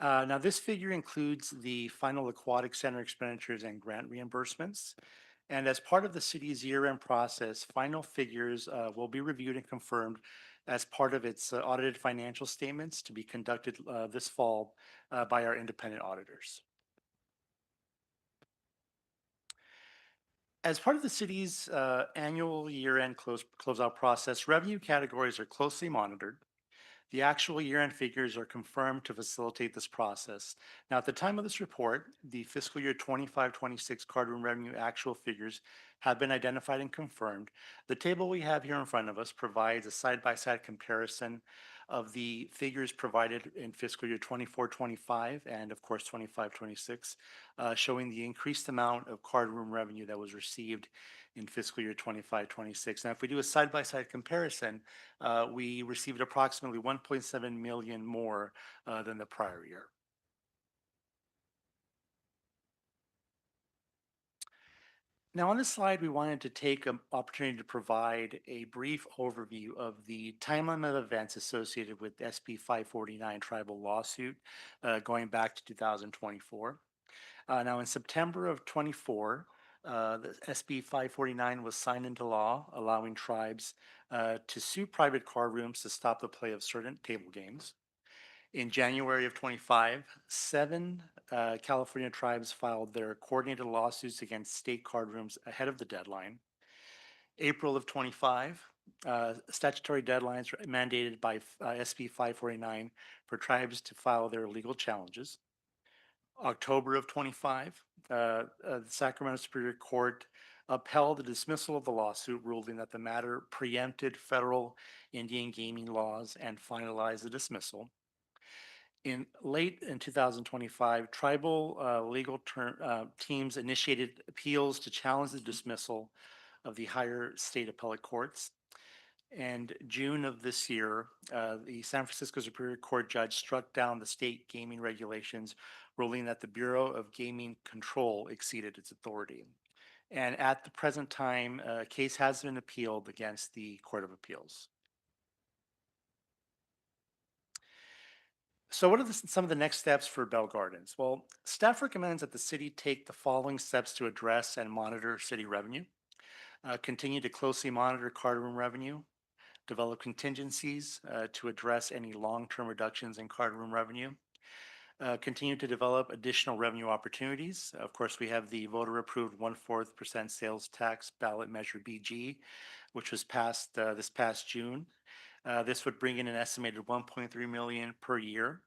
Now, this figure includes the final aquatic center expenditures and grant reimbursements. And as part of the city's year-end process, final figures will be reviewed and confirmed as part of its audited financial statements to be conducted this fall by our independent auditors. As part of the city's annual year-end closeout process, revenue categories are closely monitored. The actual year-end figures are confirmed to facilitate this process. Now, at the time of this report, the fiscal year 25-26 card room revenue actual figures have been identified and confirmed. The table we have here in front of us provides a side-by-side comparison of the figures provided in fiscal year 24-25 and, of course, 25-26, showing the increased amount of card room revenue that was received in fiscal year 25-26. Now, if we do a side-by-side comparison, we received approximately 1.7 million more than the prior year. Now, on this slide, we wanted to take an opportunity to provide a brief overview of the timeline of events associated with SB 549 tribal lawsuit going back to 2024. Now, in September of 24, the SB 549 was signed into law, allowing tribes to sue private card rooms to stop the play of certain table games. In January of 25, 7 California tribes filed their coordinated lawsuits against state card rooms ahead of the deadline. April of 25, statutory deadlines mandated by SB 549 for tribes to file their legal challenges. October of 25, the Sacramento Superior Court upheld the dismissal of the lawsuit, ruling that the matter preempted federal Indian gaming laws and finalized the dismissal. In late in 2025, tribal legal teams initiated appeals to challenge the dismissal of the higher state appellate courts. And June of this year, the San Francisco Superior Court judge struck down the state gaming regulations, ruling that the Bureau of Gaming Control exceeded its authority. And at the present time, a case has been appealed against the Court of Appeals. So what are some of the next steps for Bell Gardens? Well, staff recommends that the city take the following steps to address and monitor city revenue. Continue to closely monitor card room revenue, develop contingencies to address any long-term reductions in card room revenue, continue to develop additional revenue opportunities. Of course, we have the voter-approved 1/4% sales tax ballot measure BG, which was passed this past June. This would bring in an estimated $1.3 million per year.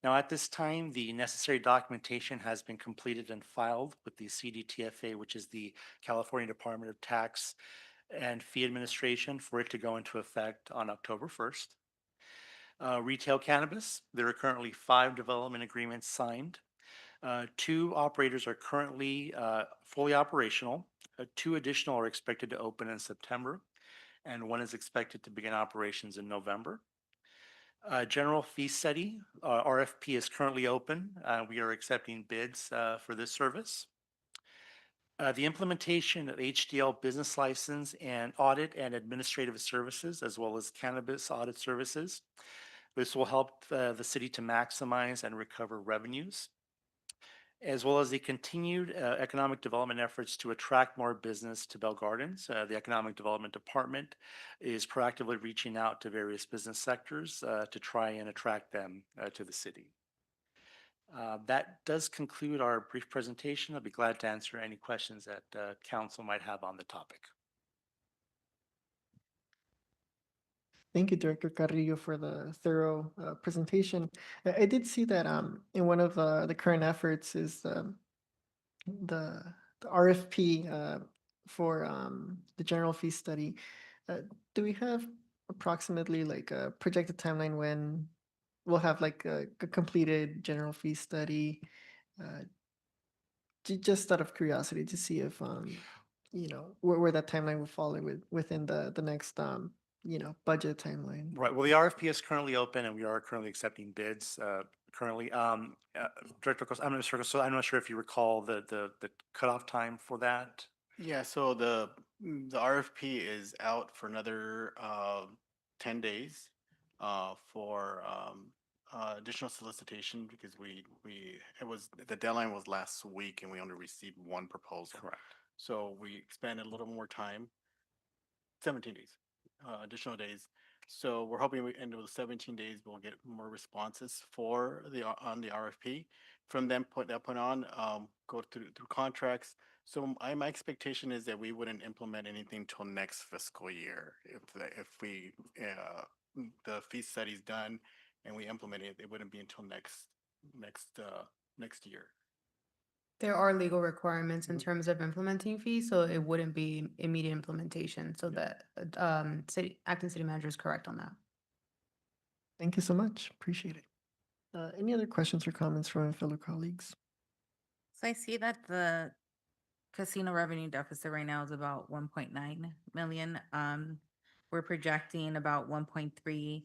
Now, at this time, the necessary documentation has been completed and filed with the CDTFA, which is the California Department of Tax and Fee Administration, for it to go into effect on October 1st. Retail cannabis, there are currently 5 development agreements signed. Two operators are currently fully operational. Two additional are expected to open in September, and one is expected to begin operations in November. General fee study, RFP is currently open. We are accepting bids for this service. The implementation of HDL business license and audit and administrative services, as well as cannabis audit services. This will help the city to maximize and recover revenues, as well as the continued economic development efforts to attract more business to Bell Gardens. The Economic Development Department is proactively reaching out to various business sectors to try and attract them to the city. That does conclude our brief presentation. I'll be glad to answer any questions that council might have on the topic. Thank you, Director Carrillo, for the thorough presentation. I did see that in one of the current efforts is the RFP for the general fee study. Do we have approximately like a projected timeline when we'll have like a completed general fee study? Just out of curiosity to see if you know where that timeline will fall within the next budget timeline. Right. Well, the RFP is currently open, and we are currently accepting bids. Currently, Director Costa, I'm not sure if you recall the cutoff time for that. Yeah, so the RFP is out for another 10 days for additional solicitation because the deadline was last week and we only received one proposal. Correct. So we expanded a little more time, 17 days, additional days. So we're hoping we end with 17 days, we'll get more responses on the RFP. From that point on, go through contracts. So my expectation is that we wouldn't implement anything till next fiscal year. If the fee study's done and we implement it, it wouldn't be until next year. There are legal requirements in terms of implementing fees, so it wouldn't be immediate implementation. So that acting city manager is correct on that. Thank you so much. Appreciate it. Any other questions or comments from my fellow colleagues? So I see that the casino revenue deficit right now is about 1.9 million. We're projecting about 1.3.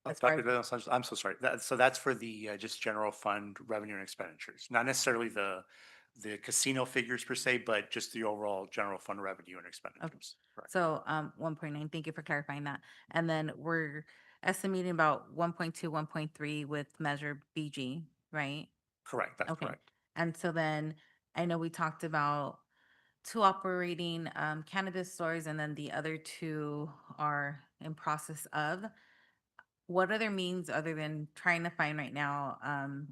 As far Dr. as- I'm so sorry. So that's for the just general fund revenue and expenditures, not necessarily the casino figures per se, but just the overall general fund revenue and expenditures. Correct. So 1.9, thank you for clarifying that. And then we're estimating about 1.2, 1.3 with Measure BG, right? Correct. That's Okay. correct. And so then I know we talked about 2 operating cannabis stores, and then the other 2 are in process of. What other means other than trying to find right now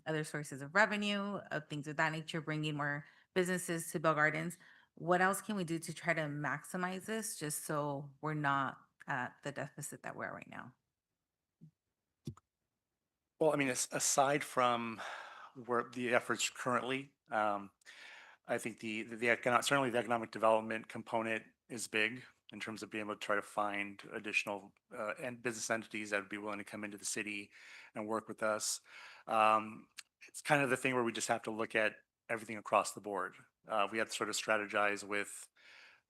other sources of revenue, of things of that nature, bringing more businesses to Bell Gardens? What else can we do to try to maximize this, just so we're not at the deficit that we're at right now? Well, I mean, aside from where the efforts currently, I think certainly the economic development component is big in terms of being able to try to find additional and business entities that would be willing to come into the city and work with us. It's kind of the thing where we just have to look at everything across the board. We have to sort of strategize with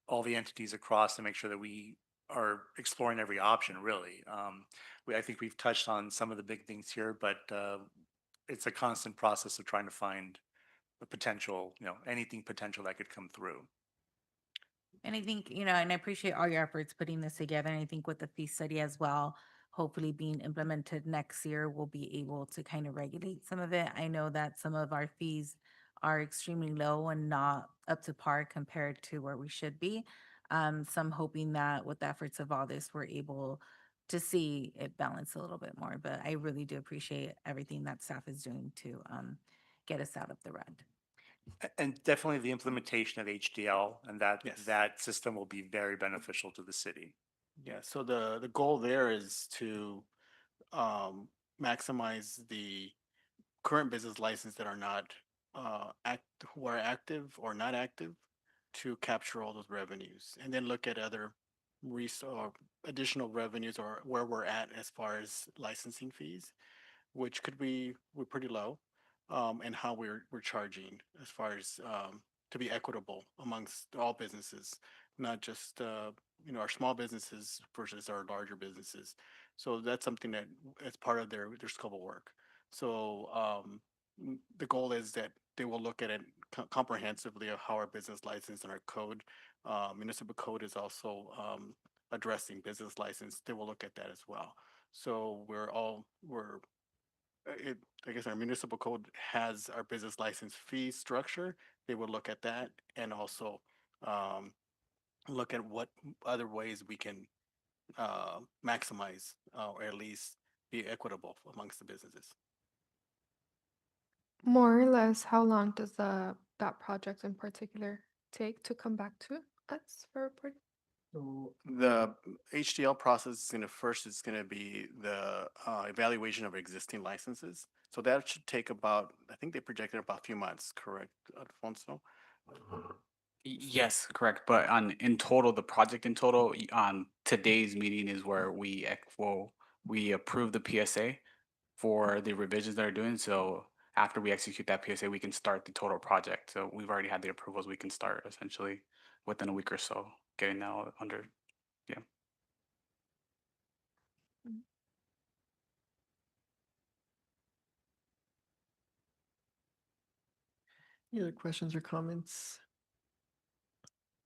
all the entities across to make sure that we are exploring every option, really. I think we've touched on some of the big things here, but it's a constant process of trying to find the potential, anything potential that could come through. And I think, and I appreciate all your efforts putting this together. And I think with the fee study as well, hopefully being implemented next year, we'll be able to kind of regulate some of it. I know that some of our fees are extremely low and not up to par compared to where we should be. So I'm hoping that with the efforts of all this, we're able to see it balance a little bit more. But I really do appreciate everything that staff is doing to get us out of the rut. And definitely the implementation of HDL and Yes. that system will be very beneficial to the city. Yeah, so the goal there is to maximize the current business license that are not who are active or not active, to capture all those revenues, and then look at other additional revenues or where we're at as far as licensing fees, which we're pretty low. and how we're charging as far as to be equitable amongst all businesses, not just our small businesses versus our larger businesses. So that's something that is part of their scope of work. So the goal is that they will look at it comprehensively of how our business license and our code, municipal code is also addressing business license. They will look at that as well. So I guess our municipal code has our business license fee structure. They will look at that and also look at what other ways we can maximize or at least be equitable amongst the businesses. More or less, how long does that project in particular take to come back to us for reporting? So the HDL process is gonna be the evaluation of existing licenses. So that should take about, I think they projected about a few months, correct, Alfonso? Yes, correct. But in total, the project in total, on today's meeting is where we approve the PSA for the revisions that are doing. So after we execute that PSA, we can start the total project. So we've already had the approvals. We can start essentially within a week or so, getting that all under. Yeah. Any other questions or comments?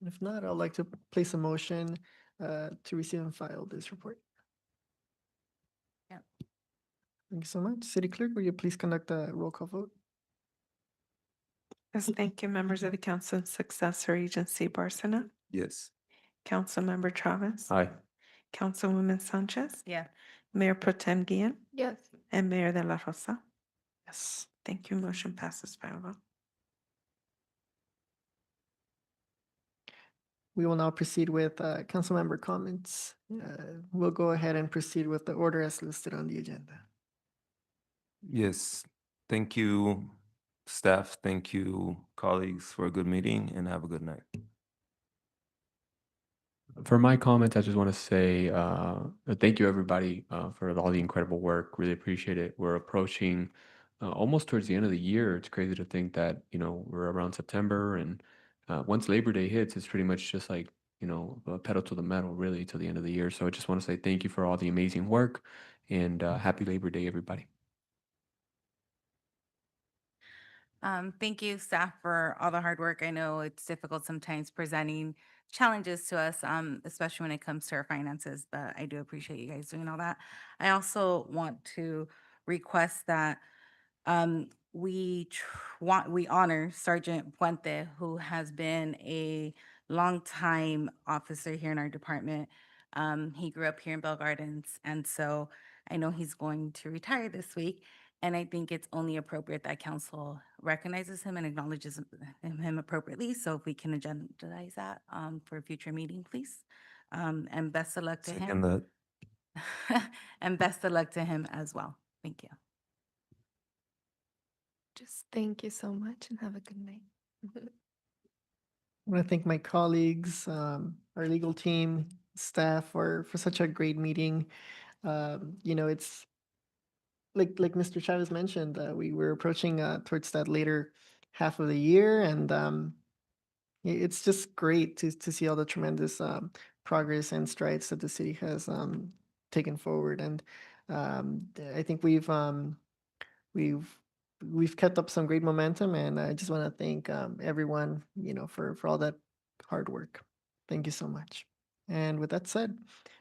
If not, I'd like to place a motion to receive and file this report. Yep. Thank you so much. City Clerk, will you please conduct a roll call vote? Yes, thank you, members of the council and successor agency Barcena, Yes. Councilmember Chavez, Aye. Councilwoman Sanchez, Yeah. Mayor Pro Tem Guillen, Yes. and Mayor de la Rosa. Yes. Thank you. Motion passes 5-0. We will now proceed with council member comments. We'll go ahead and proceed with the order as listed on the agenda. Yes. Thank you, staff. Thank you, colleagues, for a good meeting, and have a good night. For my comments, I just want to say thank you, everybody, for all the incredible work. Really appreciate it. We're approaching almost towards the end of the year. It's crazy to think that, we're around September, and once Labor Day hits, it's pretty much just like, a pedal to the metal, really, to the end of the year. So I just want to say thank you for all the amazing work, and happy Labor Day, everybody. Thank you, staff, for all the hard work. I know it's difficult sometimes presenting challenges to us, especially when it comes to our finances, but I do appreciate you guys doing all that. I also want to request that we honor Sergeant Puente, who has been a longtime officer here in our department. He grew up here in Bell Gardens, and so I know he's going to retire this week. And I think it's only appropriate that council recognizes him and acknowledges him appropriately. So if we can agendize that for a future meeting, please. And best of luck to Second him. that. And best of luck to him as well. Thank you. Just thank you so much and have a good night. I want to thank my colleagues, our legal team, staff for such a great meeting. It's like Mr. Chavez mentioned, we were approaching towards that later half of the year, and it's just great to see all the tremendous progress and strides that the city has taken forward. And I think we've kept up some great momentum, and I just want to thank everyone, for all that hard work. Thank you so much. And with that said,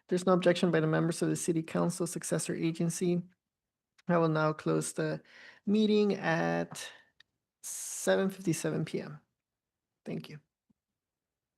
there's no objection by the members of the City Council successor agency. I will now close the meeting at 7:57 p.m. Thank you.